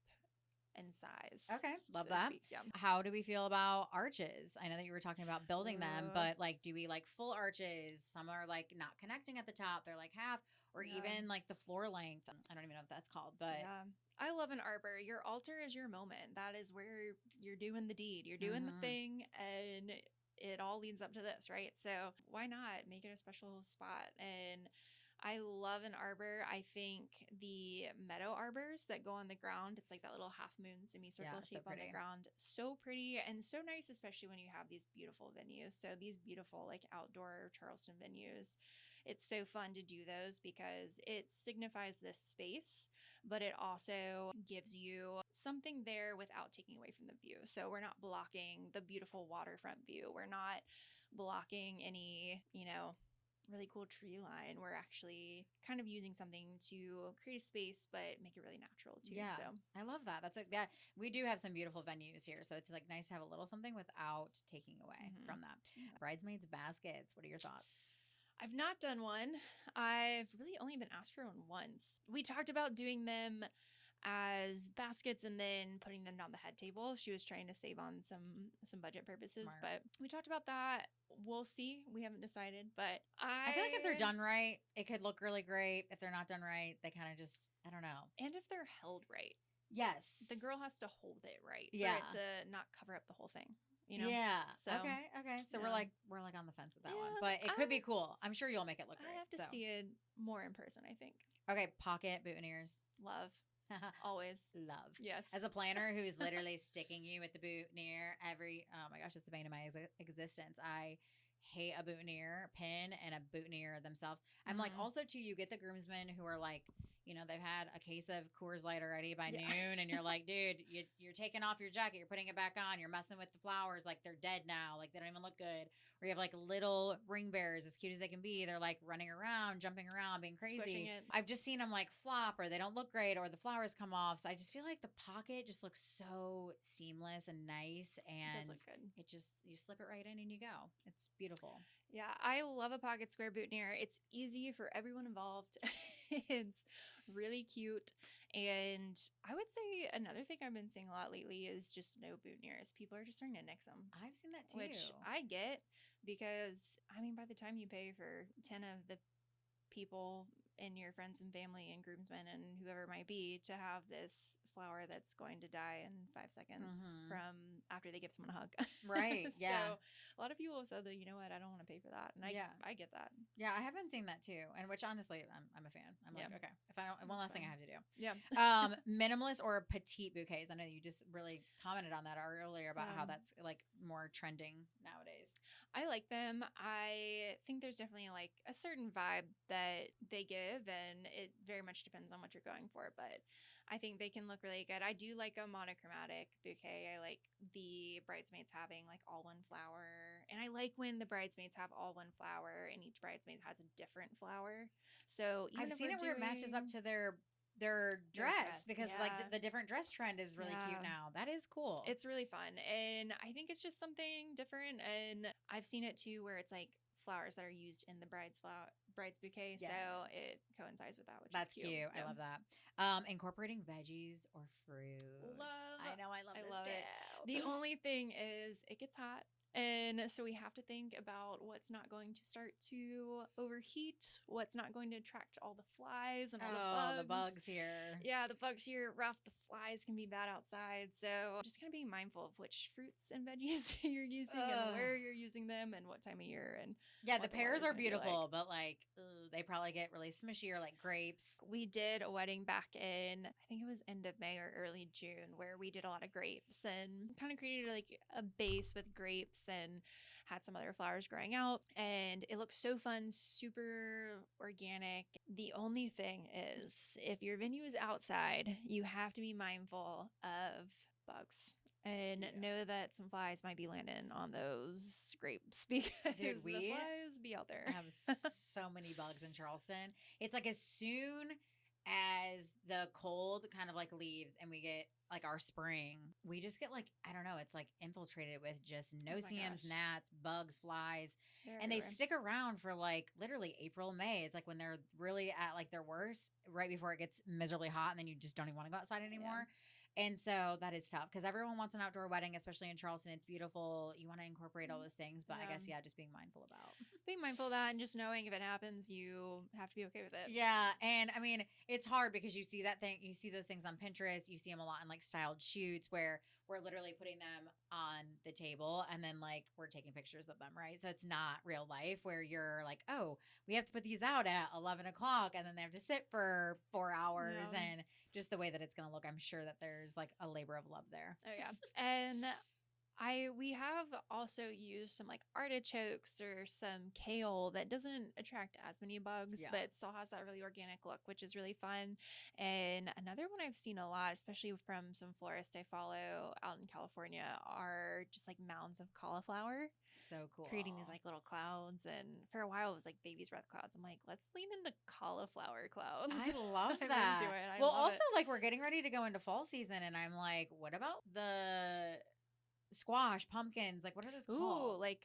and size. Okay, love so to that. speak. Yeah. How do we feel about arches? I know that you were talking about building them, Ooh. but like, do we like full arches? Some are like not connecting at the top, they're like half, or Yeah. even like the floor length. I don't even know what that's called, but Yeah. I love an arbor. Your altar is your moment. That is where you're doing the deed. You're doing the Mhm. thing, and it all leads up to this, right? So why not make it a special spot? And I love an arbor. I think the meadow arbors that go on the ground, it's like that little half moon Yeah, semicircle so shape on the pretty. ground. So pretty and so nice, especially when you have these beautiful venues. So these beautiful like outdoor Charleston venues. It's so fun to do those because it signifies this space, but it also gives you something there without taking away from the view. So we're not blocking the beautiful waterfront view. We're not blocking any, really cool tree line. We're actually kind of using something to create a space, but make it really natural too. Yeah, So, I love that. That's like that. We do have some beautiful venues here, so it's like nice to have a little something without taking away mhm. from that. Yeah. Bridesmaids baskets. What are your thoughts? I've not done one. I've really only been asked for one once. We talked about doing them as baskets and then putting them down the head table. She was trying to save on some budget purposes, Smart. but we talked about that. We'll see. We haven't decided, but I feel like if they're I done right, it could look really great. If they're not done right, they kind of just, I don't know. and if they're held right. Yes. The girl has to hold it right for Yeah. it to not cover up the whole thing, Yeah. So Okay. Okay. So yeah. we're like on the fence with that one, Yeah, but it could be cool. I'm sure you'll make it look I great. have to So see it more in person, I think. okay, pocket boutonnieres. Love. Always. Love. Yes. As a planner who is literally sticking you with the boutonniere every, oh my gosh, it's the bane of my existence. I hate a boutonniere pin and a boutonniere themselves. I'm like, Mhm. also too, you get the groomsmen who are like, they've had a case of Coors Light already by Yeah. noon, and you're like, dude, you're taking off your jacket, you're putting it back on, you're messing with the flowers, like they're dead now, like they don't even look good. Or you have like little ring bearers, as cute as they can be, they're like running around, jumping around, being Squishing crazy. it. I've just seen them like flop, or they don't look great, or the flowers come off. So I just feel like the pocket just looks so seamless and nice, It does and look good. it just you slip it right in and you go. It's beautiful. Yeah, I love a pocket square boutonniere. It's easy for everyone involved. It's really cute. And I would say another thing I've been seeing a lot lately is just no boutonnieres. People are just starting to nix them, I've seen that too. which I get because, I mean, by the time you pay for 10 of the people and your friends and family and groomsmen and whoever it might be to have this flower that's going to die in 5 seconds Mhm. from after they give someone a hug. Right. Yeah. So a lot of people have said that, you know what, I don't want to pay for that. And Yeah. I get that. Yeah, I haven't seen that too, and which honestly, I'm a fan. I'm Yeah. like, okay, if I don't, one less That's thing I fine. have to do. Yeah. Minimalist or petite bouquets. I know you just really commented on that earlier about how Um, that's like more trending nowadays. I like them. I think there's definitely like a certain vibe that they give, and it very much depends on what you're going for. But I think they can look really good. I do like a monochromatic bouquet. I like the bridesmaids having like all one flower. And I like when the bridesmaids have all one flower and each bridesmaid has a different flower. So even I've if seen we're it where it matches up doing to their dress dress, because like yeah. the different dress trend is really cute Yeah. now. That is cool. It's really fun. And I think it's just something different. And I've seen it too where it's like flowers that are used in the bride's bouquet. Yes. So it coincides with that, which That's is cute. cute. I Yeah. love that. Incorporating veggies or fruit. Love. I know I love I this love it. too. The only thing is it gets hot. And so we have to think about what's not going to start to overheat, what's not going to attract all the flies and all Oh, the the bugs here. Yeah, the bugs here are rough. The flies can be bad outside. So just kind of being mindful of which fruits and veggies you're using Ugh. and where you're using them and what time of year. And Yeah, the what pears weather's are gonna be like. beautiful, but like they probably get really smushy or like grapes. We did a wedding back in, I think it was end of May or early June, where we did a lot of grapes and kind of created like a base with grapes and had some other flowers growing out. And it looks so fun, super organic. The only thing is, if your venue is outside, you have to be mindful of bugs. And Yeah. know that some flies might be landing on those grapes because Dude, the we flies be out there. have so many bugs in Charleston. It's like as soon as the cold kind of like leaves and we get like our spring, we just get like, I don't know, it's like infiltrated with just Oh my no-see-ums, gosh. gnats, bugs, flies. They're And they everywhere. stick around for like literally April, May. It's like when they're really at like their worst, right before it gets miserably hot and then you just don't even want to go outside anymore. And so that is tough because everyone wants an outdoor wedding, especially in Charleston. It's beautiful. You want to incorporate all those things, but I guess, Yeah. just being mindful about. Being mindful of that and just knowing if it happens, you have to be okay with it. Yeah. And I mean, it's hard because you see you see those things on Pinterest. You see them a lot in like styled shoots where we're literally putting them on the table and then like we're taking pictures of them, right? So it's not real life where you're like, oh, we have to put these out at 11 o'clock and then they have to sit for 4 hours. Yeah. And just the way that it's going to look, I'm sure that there's like a labor of love there. Oh yeah. And we have also used some like artichokes or some kale that doesn't attract as many bugs, Yeah. but it still has that really organic look, which is really fun. And another one I've seen a lot, especially from some florists I follow out in California, are just like mounds of cauliflower. So cool. Creating these like little clouds, and for a while it was like baby's breath clouds. I'm like, let's lean into cauliflower clouds. I love I'm that. into it. I Well, love also it. like we're getting ready to go into fall season and I'm like, what about the squash, pumpkins? Like what are those Ooh, called? like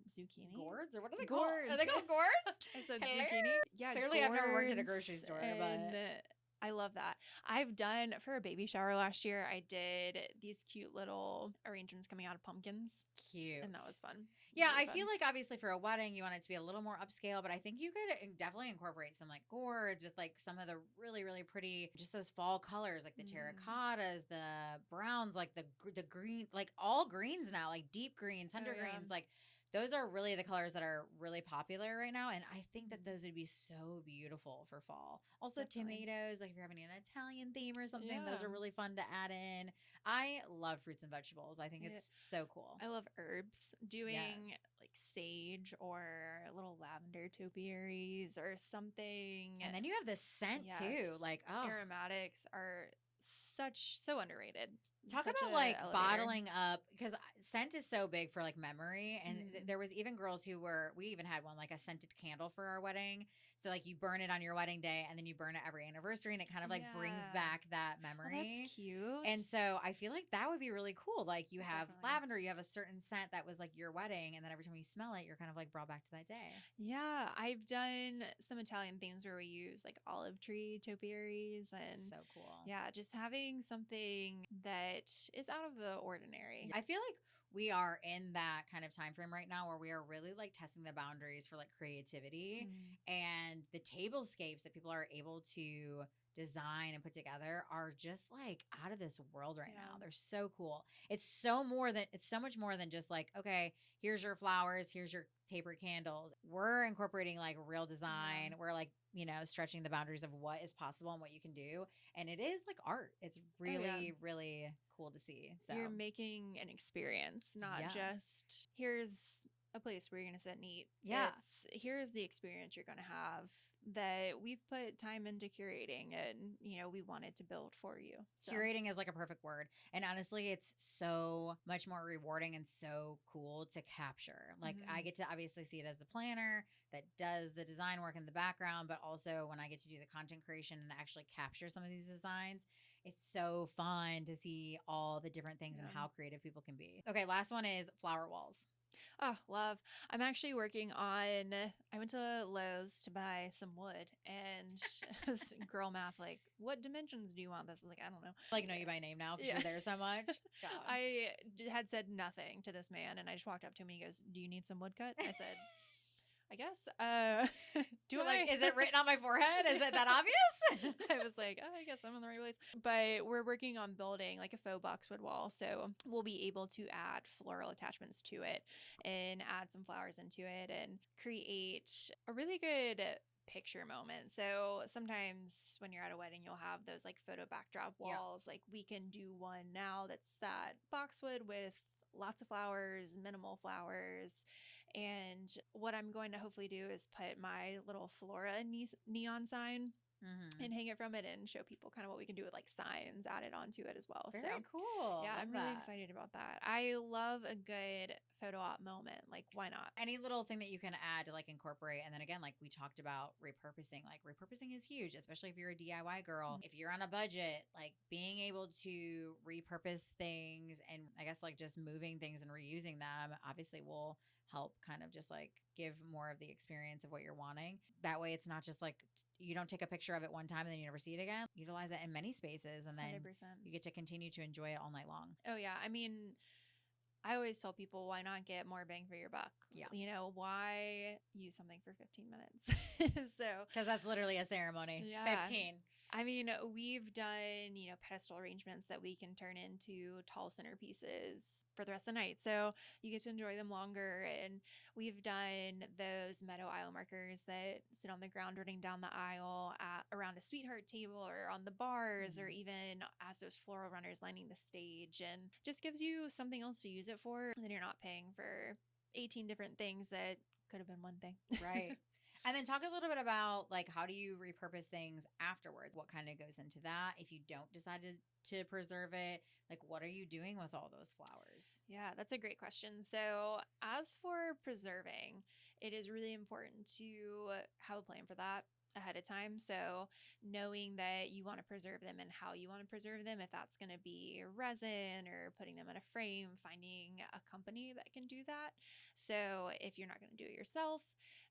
zucchini. Gourds or what are they Gourds. called? Are they called gourds? I said Hello? zucchini. Yeah, Clearly I've never worked at a gourds, grocery store, and but I love that. I've done for a baby shower last year. I did these cute little arrangements coming out of pumpkins, cute. and that was fun. Yeah, Really I fun. feel like obviously for a wedding, you want it to be a little more upscale, but I think you could definitely incorporate some like gourds with like some of the really, really pretty, just those fall colors, like the terracottas, the browns, like the green, like all greens now, like deep greens, hunter greens, like those are really the colors that are really popular right now. And I think that those would be so beautiful for fall. Also, Definitely. tomatoes, like if you're having an Italian theme or something, those Yeah. are really fun to add in. I love fruits and vegetables. I think it's so cool. I love herbs. Doing like sage or little lavender topiaries or something. And then you have the scent too. Like, oh, aromatics are so underrated. talk Such about a like elevator. bottling up because scent is so big for like memory. And there was even girls who we even had one like a scented candle for our wedding. So like you burn it on your wedding day and then you burn it every anniversary and it kind of like brings back that Oh, memory. that's cute. And so I feel like that would be really cool. Like you have Definitely. lavender, you have a certain scent that was like your wedding, and then every time you smell it, you're kind of like brought back to that day. Yeah, I've done some Italian themes where we use like olive tree topiaries and So cool. yeah, just having something that is out of the ordinary. I feel like we are in that kind of time frame right now where we are really like testing the boundaries for like creativity and the tablescapes that people are able to design and put together are just like out of this world right now. They're so cool. It's so much more than just like, okay, here's your flowers, here's your tapered candles. We're incorporating like real design. We're like, stretching the boundaries of what is possible and what you can do. And it is like art. It's really, really cool to see. So you're making an experience, not just here's a place where you're going to sit and eat. Yeah. Here's the experience you're going to have that we've put time into curating and, we wanted to build for you. So. Curating is like a perfect word. And honestly, it's so much more rewarding and so cool to capture. Like I get to obviously see it as the planner that does the design work in the background, but also when I get to do the content creation and actually capture some of these designs, it's so fun to see all the different things and how creative people can be. Okay, last one is flower walls. Oh, love. I'm actually working on, I went to Lowe's to buy some wood and it was girl math, like, what dimensions do you want this? I was like, I don't know. Like, know you by name now because you're there so much. God. I had said nothing to this man and I just walked up to him and he goes, do you need some wood cut? I said, I guess. Is it written on my forehead? Is it that obvious? I was like, oh, I guess I'm in the right place. But we're working on building like a faux boxwood wall. So we'll be able to add floral attachments to it and add some flowers into it and create a really good picture moment. So sometimes when you're at a wedding, you'll have those like photo backdrop walls. Like we can do one now that's that boxwood with lots of flowers, minimal flowers. And what I'm going to hopefully do is put my little Flora neon sign and hang it from it and show people kind of what we can do with like signs added onto it as well. Very cool. Yeah, I'm really excited about that. I love a good photo op moment. Like, why not? Any little thing that you can add to like incorporate. And then again, like we talked about repurposing, like repurposing is huge, especially if you're a DIY girl. If you're on a budget, like being able to repurpose things and I guess like just moving things and reusing them obviously will help kind of just like give more of the experience of what you're wanting. That way it's not just like you don't take a picture of it one time and then you never see it again. Utilize it in many spaces and then 100%. you get to continue to enjoy it all night long. Oh, yeah. I mean, I always tell people, why not get more bang for your buck? Yeah. You know, why use something for 15 minutes? So, Because that's literally a ceremony. yeah. 15. I mean, we've done, pedestal arrangements that we can turn into tall centerpieces for the rest of the night. So you get to enjoy them longer. And we've done those meadow aisle markers that sit on the ground running down the aisle around a sweetheart table or on the bars or even as those floral runners lining the stage, and just gives you something else to use it for. And then you're not paying for 18 different things that could have been one thing. Right. And then talk a little bit about like how do you repurpose things afterwards? What kind of goes into that? If you don't decide to preserve it, like what are you doing with all those flowers? Yeah, that's a great question. So, as for preserving, it is really important to have a plan for that ahead of time. So, knowing that you want to preserve them and how you want to preserve them, if that's going to be resin or putting them in a frame, finding a company that can do that. So, if you're not going to do it yourself,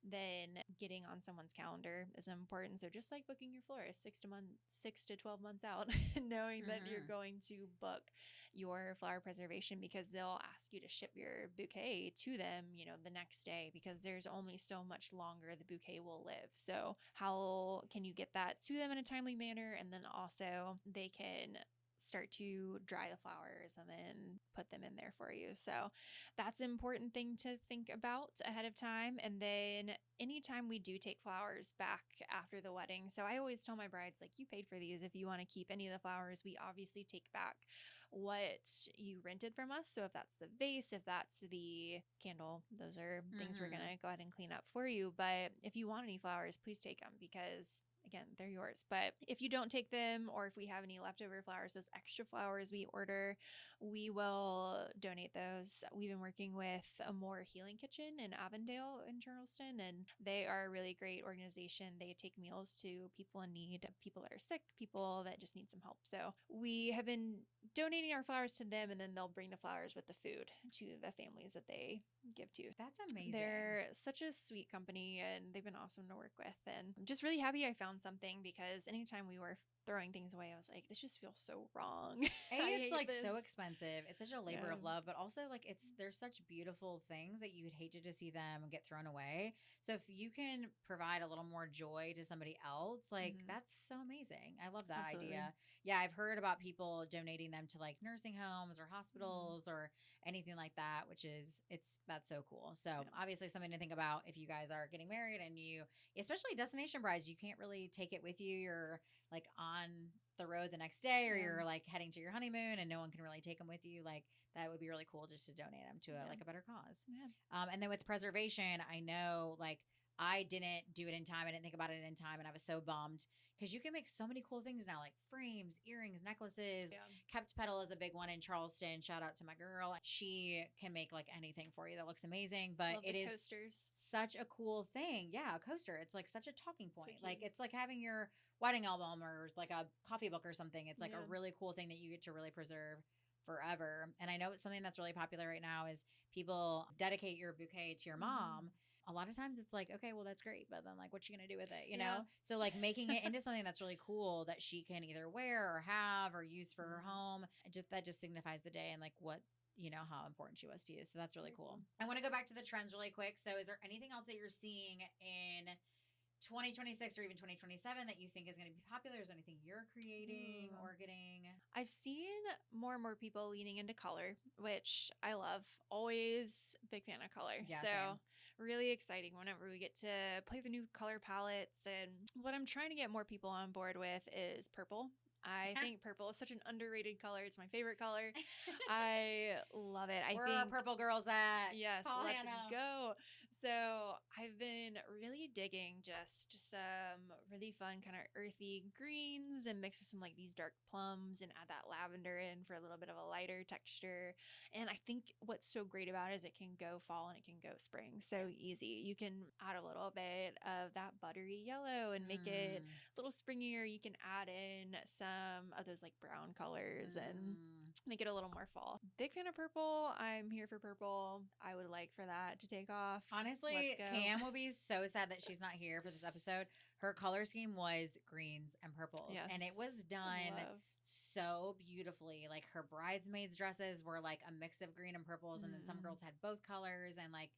then getting on someone's calendar is important. So, just like booking your florist 6 to 12 months out, knowing that you're going to book your flower preservation, because they'll ask you to ship your bouquet to them, the next day, because there's only so much longer the bouquet will live. So how can you get that to them in a timely manner? And then also they can start to dry the flowers and then put them in there for you. So that's an important thing to think about ahead of time. And then anytime we do take flowers back after the wedding, so I always tell my brides, like, you paid for these. If you want to keep any of the flowers, we obviously take back what you rented from us. So if that's the vase, if that's the candle, those are things we're going to go ahead and clean up for you. But if you want any flowers, please take them, because again, they're yours. But if you don't take them, or if we have any leftover flowers, those extra flowers we order, we will donate those. We've been working with a More Healing Kitchen in Avondale in Charleston, and they are a really great organization. They take meals to people in need, people that are sick, people that just need some help. So we have been donating our flowers to them, and then they'll bring the flowers with the food to the families that they give to. That's amazing. They're such a sweet company, and they've been awesome to work with. And I'm just really happy I found something, because anytime we were throwing things away, I was like, this just feels so wrong. It's like so expensive. It's such a labor of Yeah. love, but also like there's such beautiful things that you would hate to just see them get thrown away. So if you can provide a little more joy to somebody else, like that's so amazing. I love that Absolutely. idea. Yeah, I've heard about people donating them to like nursing homes or hospitals or anything like that, which is that's so cool. So obviously something to think about if you guys are getting married, and you, especially destination brides, you can't really take it with you. You're like on the road the next day, or you're like heading to your honeymoon and no one can really take them with you. Like that would be really cool just to donate them to like a better cause. And then with preservation, I know like I didn't do it in time. I didn't think about it in time, and I was so bummed, because you can make so many cool things now, like frames, earrings, necklaces. Kept Petal is a big one in Charleston. Shout out to my girl. She can make like anything for you that looks amazing, but Love it the is coasters. such a cool thing. Yeah, a coaster. It's like such a talking point. Like it's like having your wedding album or like a coffee book or something. It's like a really cool thing that you get to really preserve forever. And I know it's something that's really popular right now is people dedicate your bouquet to your mom. A lot of times it's like, okay, well, that's great, but then like, what you gonna do with it, you know? So like making it into something that's really cool that she can either wear or have or use for her home, that just signifies the day and like what, how important she was to you. So that's really cool. I want to go back to the trends really quick. So is there anything else that you're seeing in 2026 or even 2027 that you think is going to be popular? Is there anything you're creating or getting? I've seen more and more people leaning into color, which I love. Always big fan of color. Yeah, so same. really exciting whenever we get to play the new color palettes. And what I'm trying to get more people on board with is purple. I think purple is such an underrated color. It's my favorite color. I love it. Where are purple girls at? Yes, Call let's Hannah. go. So I've been really digging just some really fun kind of earthy greens, and mix with some like these dark plums, and add that lavender in for a little bit of a lighter texture. And I think what's so great about it is it can go fall and it can go spring so easy. You can add a little bit of that buttery yellow and make it a little springier. You can add in some of those like brown colors, and make it a little more fall. Big fan of purple. I'm here for purple. I would like for that to take off. Honestly, Let's go. Cam will be so sad that she's not here for this episode. Her color scheme was greens and purples, Yes. and it was done Love. so beautifully. Like her bridesmaids' dresses were like a mix of green and purples, and then some girls had both colors, and like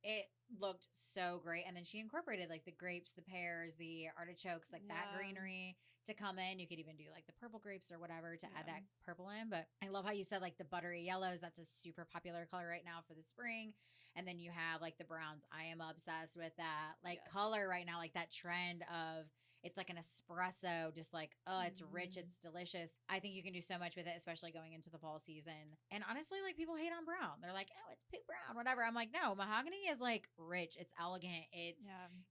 it looked so great. And then she incorporated like the grapes, the pears, the artichokes, like that Yeah. greenery to come in. You could even do like the purple grapes or whatever to add Yeah. that purple in. But I love how you said like the buttery yellows. That's a super popular color right now for the spring. And then you have like the browns. I am obsessed with that like Yes. color right now, like that trend of it's like an espresso, just like, oh, it's rich, it's delicious. I think you can do so much with it, especially going into the fall season. And honestly, like people hate on brown. They're like, oh, it's poop brown, whatever. I'm like, no, mahogany is like rich, it's elegant,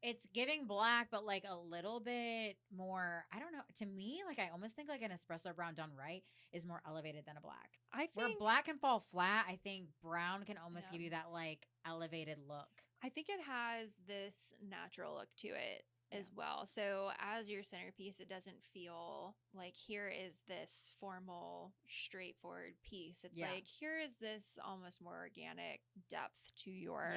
it's giving black, but like a little bit more. I don't know. To me, like I almost think like an espresso brown done right is more elevated than a black. I Where think black can fall flat, I think brown can almost give you that like elevated look. I think it has this natural look to it as well. So as your centerpiece, it doesn't feel like here is this formal, straightforward piece. It's like here is this almost more organic depth to your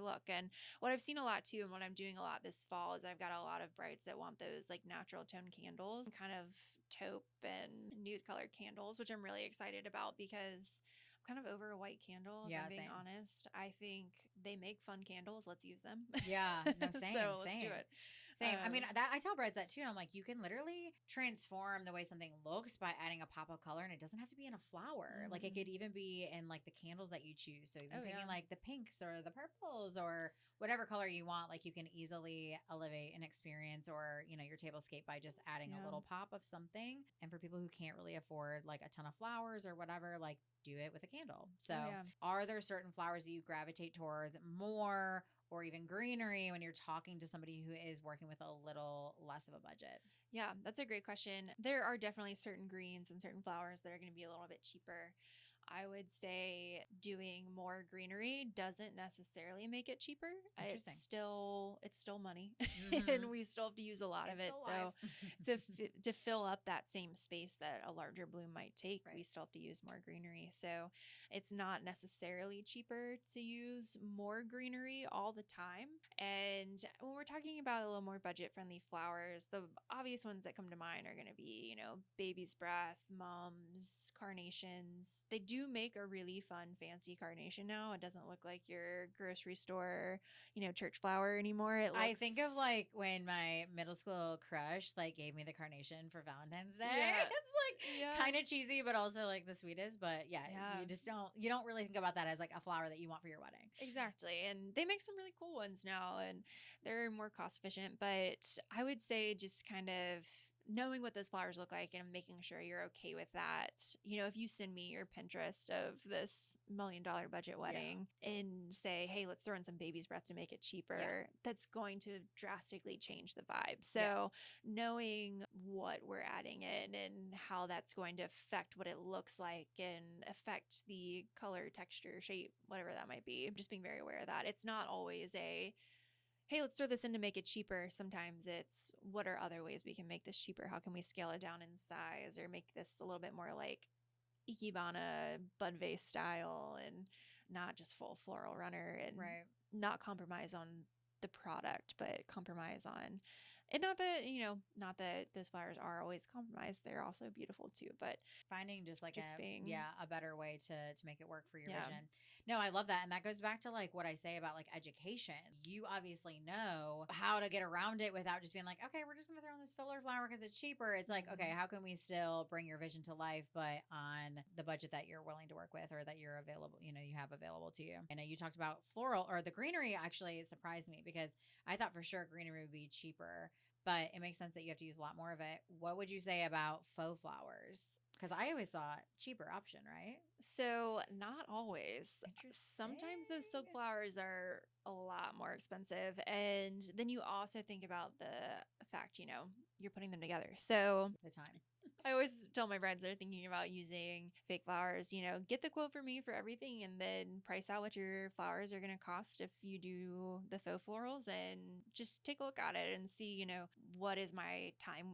look. And what I've seen a lot too, and what I'm doing a lot this fall is I've got a lot of brides that want those like natural tone candles, kind of taupe and nude colored candles, which I'm really excited about because I'm kind of over a white candle, if I'm being honest. I think they make fun candles. Let's use them. Yeah, no, same. So let's do it. Same. I mean, that I tell brides that too. And I'm like, you can literally transform the way something looks by adding a pop of color, and it doesn't have to be in a flower. Like it could even be in like the candles that you choose. So even picking like the pinks or the purples or whatever color you want, like you can easily elevate an experience or, you know, your tablescape by just adding a little pop of something. And for people who can't really afford like a ton of flowers or whatever, like do it with a candle. So are there certain flowers that you gravitate towards more, or even greenery when you're talking to somebody who is working with a little less of a budget? Yeah, that's a great question. There are definitely certain greens and certain flowers that are going to be a little bit cheaper. I would say doing more greenery doesn't necessarily make it cheaper. Interesting. It's still money, and we still have to use a lot of it. So to fill up that same space that a larger bloom might take, we still have to use more greenery. So it's not necessarily cheaper to use more greenery all the time. And when we're talking about a little more budget-friendly flowers, the obvious ones that come to mind are going to be, you know, baby's breath, mums, carnations. They do make a really fun, fancy carnation now. It doesn't look like your grocery store, you know, church flower anymore. I think of like when my middle school crush like gave me the carnation for Valentine's Day. It's like kind of cheesy, but also like the sweetest. But you don't really think about that as like a flower that you want for your wedding. Exactly. And they make some really cool ones now, and they're more cost efficient. But I would say just kind of knowing what those flowers look like and making sure you're okay with that. You know, if you send me your Pinterest of this $1 million budget wedding and say, hey, let's throw in some baby's breath to make it cheaper, that's going to drastically change the vibe. So knowing what we're adding in and how that's going to affect what it looks like and affect the color, texture, shape, whatever that might be, just being very aware of that. It's not always a hey, let's throw this in to make it cheaper. Sometimes it's what are other ways we can make this cheaper? How can we scale it down in size or make this a little bit more like Ikebana bud vase style and not just full floral runner, and not compromise on the product, but compromise on, and not that those flowers are always compromised. They're also beautiful too, but finding just like a better way to make it work for your vision. No, I love that. And that goes back to like what I say about like education. You obviously know how to get around it without just being like, okay, we're just going to throw in this filler flower because it's cheaper. It's like, okay, how can we still bring your vision to life, but on the budget that you're willing to work with or that you're available, you know, you have available to you. I know you talked about floral, or the greenery actually surprised me because I thought for sure greenery would be cheaper, but it makes sense that you have to use a lot more of it. What would you say about faux flowers? Because I always thought cheaper option, right? So not always. Sometimes those silk flowers are a lot more expensive. And then you also think about the fact, you know, you're putting them together. So the time. I always tell my brides that are thinking about using fake flowers, you know, get the quote for me for everything and then price out what your flowers are going to cost if you do the faux florals, and just take a look at it and see, you know, what is my time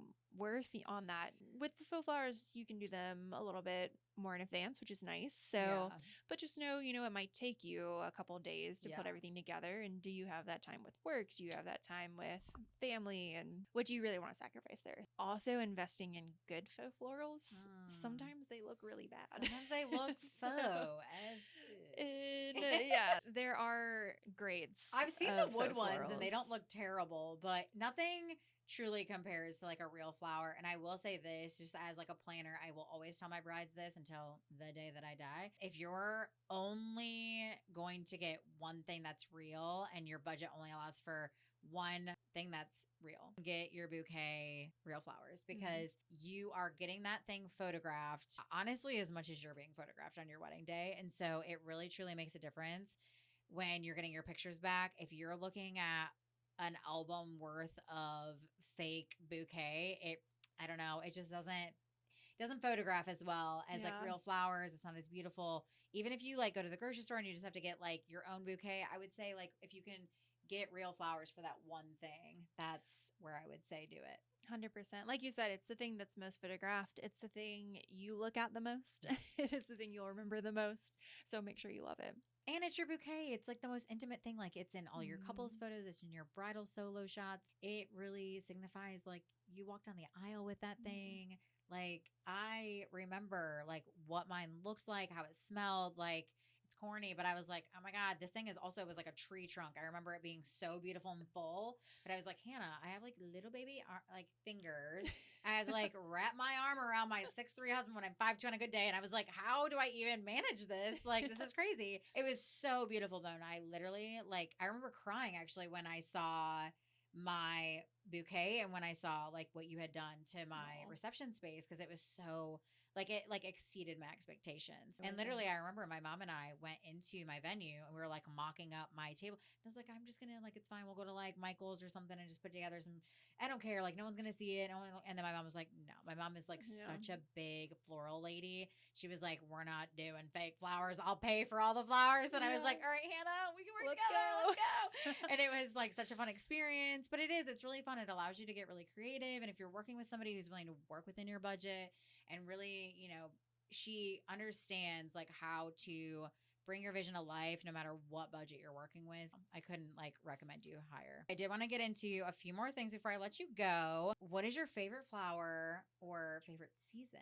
on that. With the faux flowers, you can do them a little bit more in advance, which is nice. Yeah. So, but just know, it might take you a couple days to put Yeah. everything together. And do you have that time with work? Do you have that time with family? And what do you really want to sacrifice there? Also, investing in good faux florals. Sometimes they look really bad. Sometimes they look faux as yeah, there are grades. I've seen of the wood faux ones and they don't florals. look terrible, but nothing truly compares to like a real flower. And I will say this just as like a planner, I will always tell my brides this until the day that I die. If you're only going to get one thing that's real and your budget only allows for one thing that's real, get your bouquet real flowers because you are getting that thing photographed honestly as much as you're being photographed on your wedding day. And so it really truly makes a difference when you're getting your pictures back. If you're looking at an album worth of fake bouquet, I don't know, it just doesn't photograph as well as like Yeah. real flowers. It's not as beautiful. Even if you like go to the grocery store and you just have to get like your own bouquet, I would say like if you can get real flowers for that one thing, that's where I would say do it. 100%. Like you said, it's the thing that's most photographed. It's the thing you look at the most. It is the thing you'll remember the most. So make sure you love it. And it's your bouquet. It's like the most intimate thing. Like it's in all your couples photos, it's in your bridal solo shots. It really signifies like you walked down the aisle with that thing. Like I remember like what mine looked like, how it smelled. Like it's corny, but I was like, oh my God, this thing is also was like a tree trunk. I remember it being so beautiful and full. But I was like, Hannah, I have like little baby like fingers. I had to like wrap my arm around my 6'3" husband when I'm 5'2" on a good day. And I was like, how do I even manage this? Like, this is crazy. It was so beautiful though. And I literally, like, I remember crying actually when I saw my bouquet and when I saw like what you had done to my reception space because it was so like it like exceeded my expectations. And literally I remember my mom and I went into my venue and we were like mocking up my table. And I was like, I'm just gonna like it's fine, we'll go to like Michael's or something and just put together some, I don't care, like no one's gonna see it. And then my mom was like, no. My mom is like such a big floral lady. She was like, we're not doing fake flowers, I'll pay for all the flowers. And I was like, all right, Hannah, we can work together, let's go. And it was like such a fun experience. But it's really fun. It allows you to get really creative. And if you're working with somebody who's willing to work within your budget and really, she understands like how to bring your vision to life no matter what budget you're working with, I couldn't like recommend you higher. I did want to get into a few more things before I let you go. What is your favorite flower or favorite season?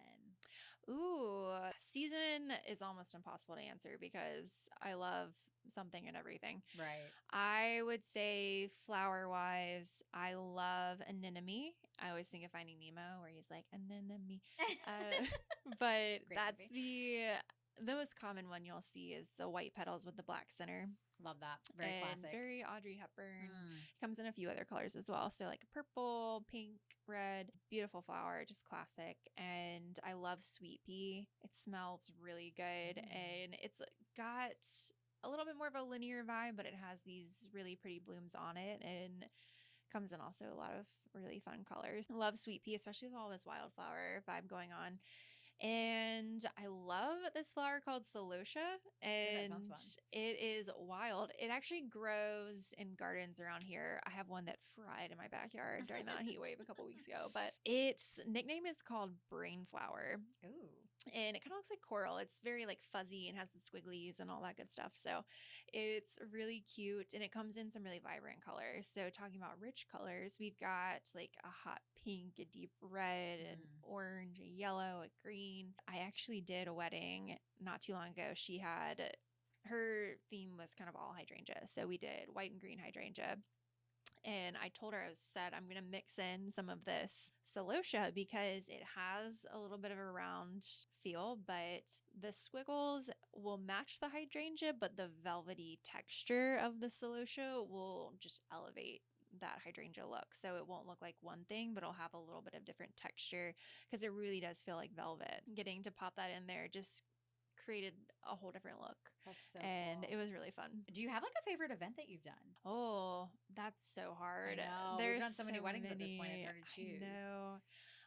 Ooh, season is almost impossible to answer because I love something and everything. Right. I would say flower wise, I love anemone. I always think of Finding Nemo where he's like anemone. But Great that's movie. the most common one you'll see is the white petals with the black center. Love that. Very and classic. Very Audrey Hepburn. Comes in a few other colors as well. So like purple, pink, red, beautiful flower, just classic. And I love sweet pea. It smells really good. And it's got a little bit more of a linear vibe, but it has these really pretty blooms on it. And comes in also a lot of really fun colors. I love sweet pea, especially with all this wildflower vibe going on. And I love this flower called celosia, and that sounds fun. it is wild. It actually grows in gardens around here. I have one that fried in my backyard during that heat wave a couple weeks ago, but its nickname is called brain flower. Ooh. And it kind of looks like coral. It's very like fuzzy and has the squigglies and all that good stuff. So it's really cute and it comes in some really vibrant colors. So talking about rich colors, we've got like a hot pink, a deep red, an orange, a yellow, a green. I actually did a wedding not too long ago. She had her theme was kind of all hydrangea. So we did white and green hydrangea. And I told her, I said, I'm going to mix in some of this celosia because it has a little bit of a round feel, but the squiggles will match the hydrangea, but the velvety texture of the celosia will just elevate that hydrangea look. So it won't look like one thing, but it'll have a little bit of different texture because it really does feel like velvet. Getting to pop that in there just created a whole different look. That's so and cool. It was really fun. Do you have like a favorite event that you've done? Oh, that's so hard. I know. There's We've done so many weddings at this point. It's hard to choose. No,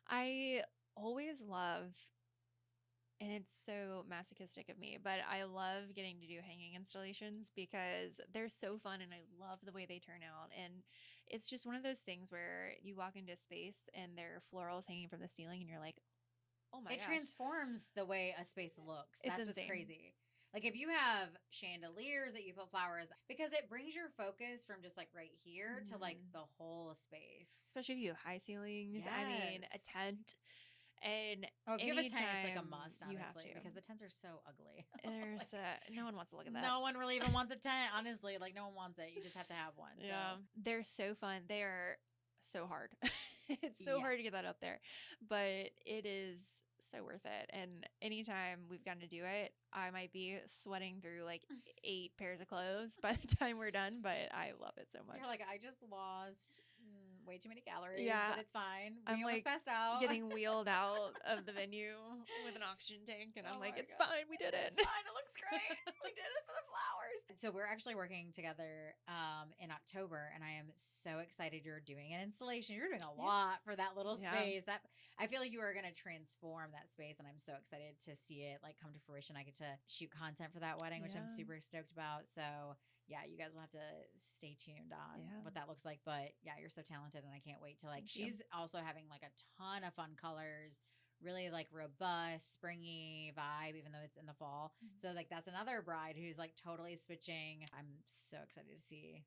I always love, and it's so masochistic of me, but I love getting to do hanging installations because they're so fun and I love the way they turn out. And it's just one of those things where you walk into a space and there are florals hanging from the ceiling and you're like, oh my It gosh. transforms the way a space looks. It's That's what's insane. crazy. Like if you have chandeliers that you put flowers, because it brings your focus from just like right here to like Mhm. the whole space. Especially if you have high ceilings. I mean, a Yes. tent. And Oh, if you have a tent, it's like a anytime must, you have honestly, to. because the tents are so ugly. There's Like, no one wants to look at that. no one really even wants a tent, honestly. Like no one wants it. You just have to have one. Yeah. So. They're so fun. They are so hard. It's so Yeah. hard to get that up there, but it is so worth it. And anytime we've gotten to do it, I might be sweating through like 8 pairs of clothes by the time we're done, but I love it so much. You're like, I just lost way too many calories, Yeah. but it's fine. We I'm almost like passed out. getting wheeled out of the venue with an oxygen tank, and I'm Oh like, my it's God. fine, we did it. It's fine. It looks great. We did it for the flowers. So we're actually working together in October, and I am so excited you're doing an installation. You're doing a lot for that little Yeah. space. That I feel like you are going to transform that space, and I'm so excited to see it like come to fruition. I get to shoot content for that wedding, which I'm Yeah. super stoked about. So yeah, you guys will have to stay tuned on Yeah. what that looks like. But yeah, you're so talented, and I can't wait to like. Thank you. She's also having like a ton of fun colors, really like robust, springy vibe, even though it's in the fall. So like that's another bride who's like totally switching. I'm so excited to see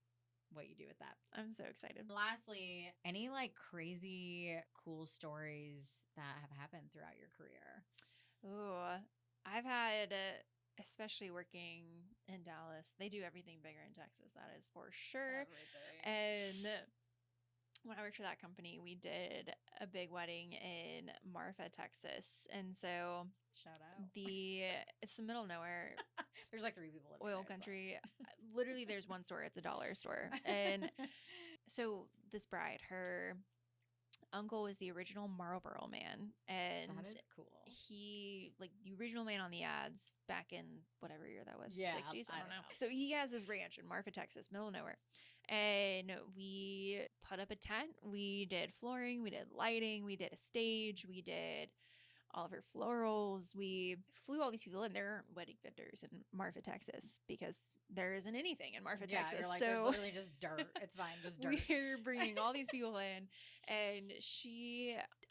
what you do with that. I'm so excited. Lastly, any like crazy cool stories that have happened throughout your career? Oh, I've had, especially working in Dallas, they do everything bigger in Texas, that is for sure. Everything. And when I worked for that company, we did a big wedding in Marfa, Texas. And so Shout out. it's the middle of nowhere, There's like 3 people living oil there, it's country. Literally, there's one store, it's a dollar store. And so this bride, her uncle was the original Marlboro man. And that is cool. he, like the original man on the ads back in whatever year that was, Yeah, 60s, I I don't don't know. know. So he has his ranch in Marfa, Texas, middle of nowhere. And we put up a tent. We did flooring, we did lighting, we did a stage, we did all of her florals. We flew all these people in. There aren't wedding vendors in Marfa, Texas, because there isn't anything in Marfa, Yeah, Texas. you're like, so there's literally just dirt. It's fine, just dirt. we're bringing all these people in, and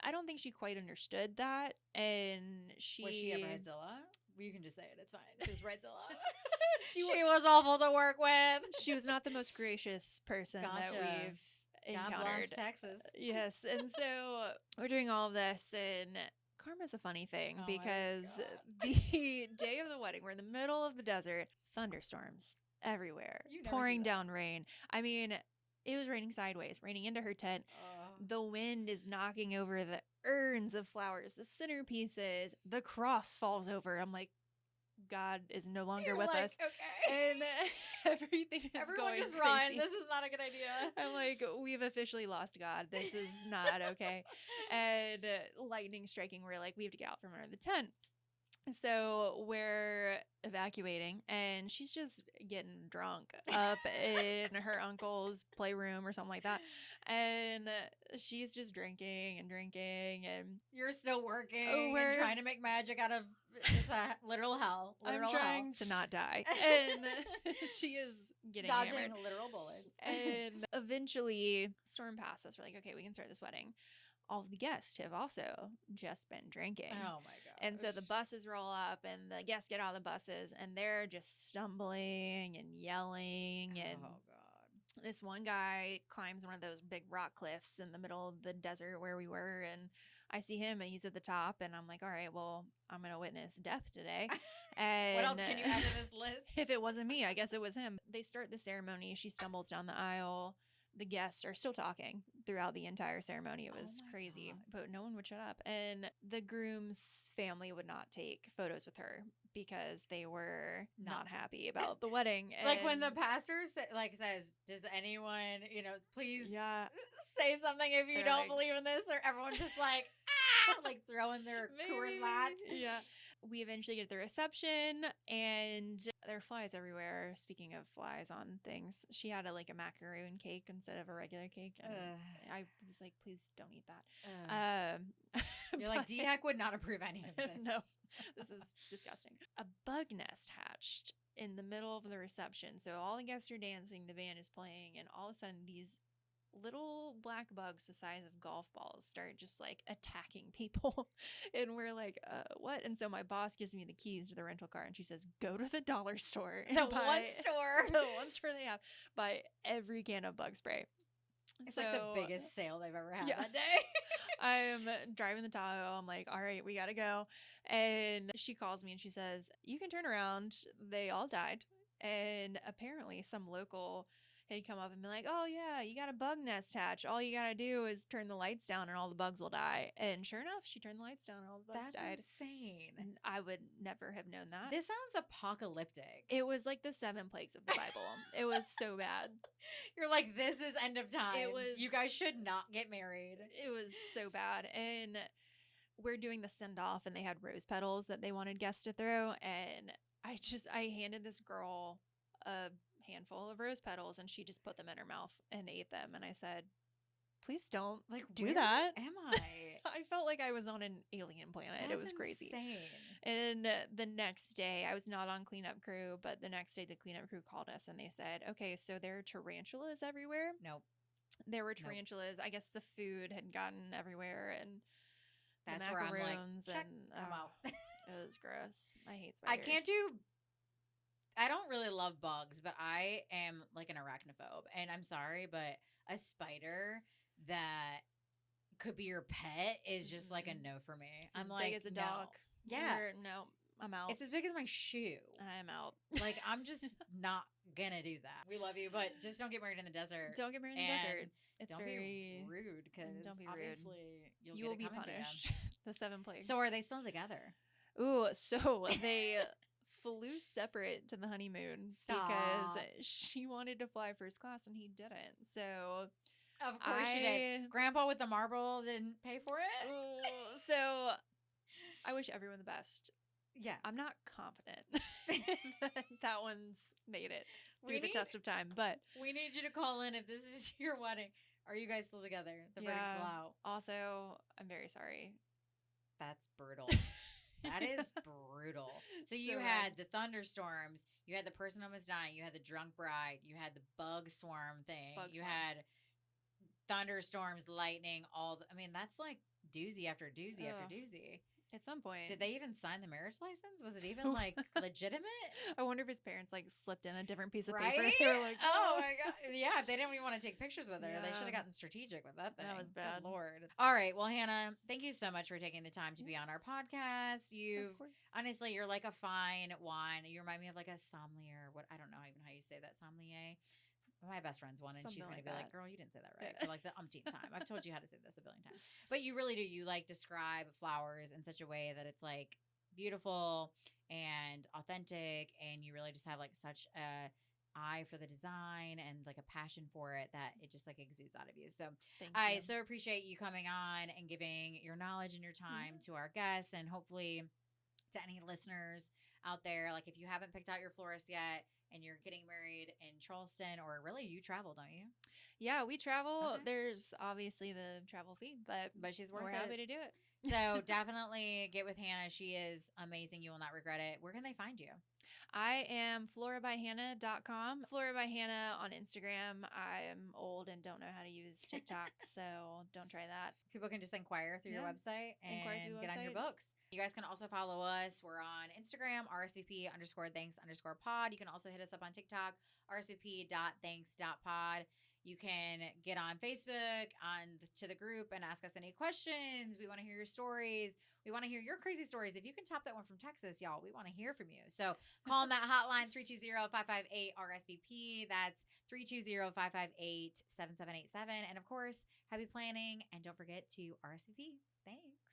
I don't think she quite understood that. And Was she ever Bridezilla? You can just say it. It's fine. She was Bridezilla. She was awful to work with. she was not the most gracious person that Gotcha. we've God encountered. bless Texas. Yes. And so we're doing all of this, and karma's a funny thing, Oh my because God. the day of the wedding, we're in the middle of the desert, thunderstorms everywhere, You never see pouring that. down rain. I mean, it was raining sideways, raining into her tent. The wind is knocking over the urns of flowers, the centerpieces, the cross falls over. I'm like, God is no longer You're with like, us. okay. And everything is Everyone going just crazy. run. This is not a good idea. I'm like, we've officially lost God. This is not okay. And lightning striking. We're like, we have to get out from under the tent. So we're evacuating, and she's just getting drunk up in her uncle's playroom or something like that. And she's just drinking and drinking, and You're still working and trying to make magic out of just a literal hell. Literal I'm trying to not die. And she is getting dodging hammered. literal bullets. And eventually, storm passes. We're like, okay, we can start this wedding. All of the guests have also just been drinking. Oh my God. And so the buses roll up, and the guests get out of the buses, and they're just stumbling and yelling. And oh God. this one guy climbs one of those big rock cliffs in the middle of the desert where we were. And I see him, and he's at the top. And I'm like, all right, well, I'm going to witness death today. And What else can you add to this list? If it wasn't me, I guess it was him. They start the ceremony. She stumbles down the aisle. The guests are still talking throughout the entire ceremony. It was my crazy, God. but no one would shut up. And the groom's family would not take photos with her because they were No. not happy about the wedding. Like when the And pastor says, does anyone, please yeah, say something if you They're don't like- believe in this? Or everyone's just like, like throwing their Coors Lights. Yeah. We eventually get to the reception, and there are flies everywhere. Speaking of flies on things, she had a macaroon cake instead of a regular cake. And I was like, please don't eat that. You're like, but- DHEC would not approve any of this. No, this is disgusting. A bug nest hatched in the middle of the reception. So all the guests are dancing, the band is playing, and all of a sudden these little black bugs the size of golf balls start just like attacking people. And we're like, what? And so my boss gives me the keys to the rental car and she says, go to the dollar store and The buy one store. the one store they have, buy every can of bug spray. It's So like the biggest sale they've ever had yeah. that day. I'm driving the Tahoe. I'm like, all right, we got to go. And she calls me and she says, you can turn around. They all died. And apparently, some local had come up and been like, oh, yeah, you got a bug nest hatch. All you got to do is turn the lights down and all the bugs will die. And sure enough, she turned the lights down and all the bugs That's died. insane. I would never have known that. This sounds apocalyptic. It was like the 7 plagues of the Bible. It was so bad. You're like, this is end of times. It was. You guys should not get married. It was so bad. And we're doing the send off and they had rose petals that they wanted guests to throw. And I handed this girl a handful of rose petals and she just put them in her mouth and ate them. And I said, please don't Like, do where that. am I? I felt like I was on an alien planet. That's it was crazy. Insane. And the next day, I was not on cleanup crew, but the next day the cleanup crew called us and they said, okay, so there are tarantulas everywhere. Nope. There were tarantulas. I guess the food had gotten everywhere and that's the where I'm like, macaroons check, and I'm out. it was gross. I hate I spiders. can't do. I don't really love bugs, but I am like an arachnophobe, and I'm sorry, but a spider that could be your pet is just like a no for me. It's I'm as like, big as a no. dog. Yeah, No, I'm out. it's as big as my shoe. I'm out. Like, I'm just not gonna do that. We love you, but just don't get married in the desert. Don't get married in the desert. It's don't very be rude because don't be rude. obviously you will get be it coming to you. punished. The 7 plagues. So are they still together? Ooh, so they flew separate to the honeymoon because she wanted to fly first class and he didn't. So of course she did. Grandpa with the marble didn't pay for it. Ooh, so I wish everyone the best. Yeah, I'm not confident that one's made it through the test of time, but we need you to call in if this is your wedding. Are you guys still together? The break's still out. Also, I'm very sorry. That's brutal. That is brutal. So you had the thunderstorms, you had the person almost dying, you had the drunk bride, you had the bug swarm thing, had thunderstorms, lightning, I mean, that's like doozy after doozy after doozy. At some point. Did they even sign the marriage license? Was it even like legitimate? I wonder if his parents like slipped in a different piece of right? paper. They were like, oh my God. Yeah, if they didn't even want to take pictures with her, they should have gotten strategic with that thing. That was bad. Good Lord. All right. Well, Hannah, thank you so much for taking the time to be on our podcast. Honestly, you're like a fine wine. You remind me of like a sommelier. I don't know even how you say that, sommelier. My best friend's one, and Something she's going like to be like, girl, you didn't say that right for like the umpteenth time. I've told you how to say this a billion times. But you really do. You like describe flowers in such a way that it's like beautiful and authentic, and you really just have like such a eye for the design and like a passion for it that it just like exudes out of you. So I so appreciate you coming on and giving your knowledge and your time to our guests, and hopefully to any listeners out there, like if you haven't picked out your florist yet and you're getting married in Charleston, or really you travel, don't you? Yeah, we travel. Okay. There's obviously the travel fee, but she's worth we're happy to do it. So definitely get with Hannah. She is amazing. You will not regret it. Where can they find you? I am florabyhannah.com. Flora by Hannah on Instagram. I am old and don't know how to use TikTok, so don't try that. People can just inquire through your website and get on your books. You guys can also follow us. We're on Instagram, RSVP_thanks_pod. You can also hit us up on TikTok, RSVP.thanks.pod. You can get on Facebook, to the group, and ask us any questions. We want to hear your stories. We want to hear your crazy stories. If you can top that one from Texas, y'all, we want to hear from you. So call on that hotline, 320-558-RSVP. That's 320-558-7787. And of course, happy planning. And don't forget to RSVP. Thanks.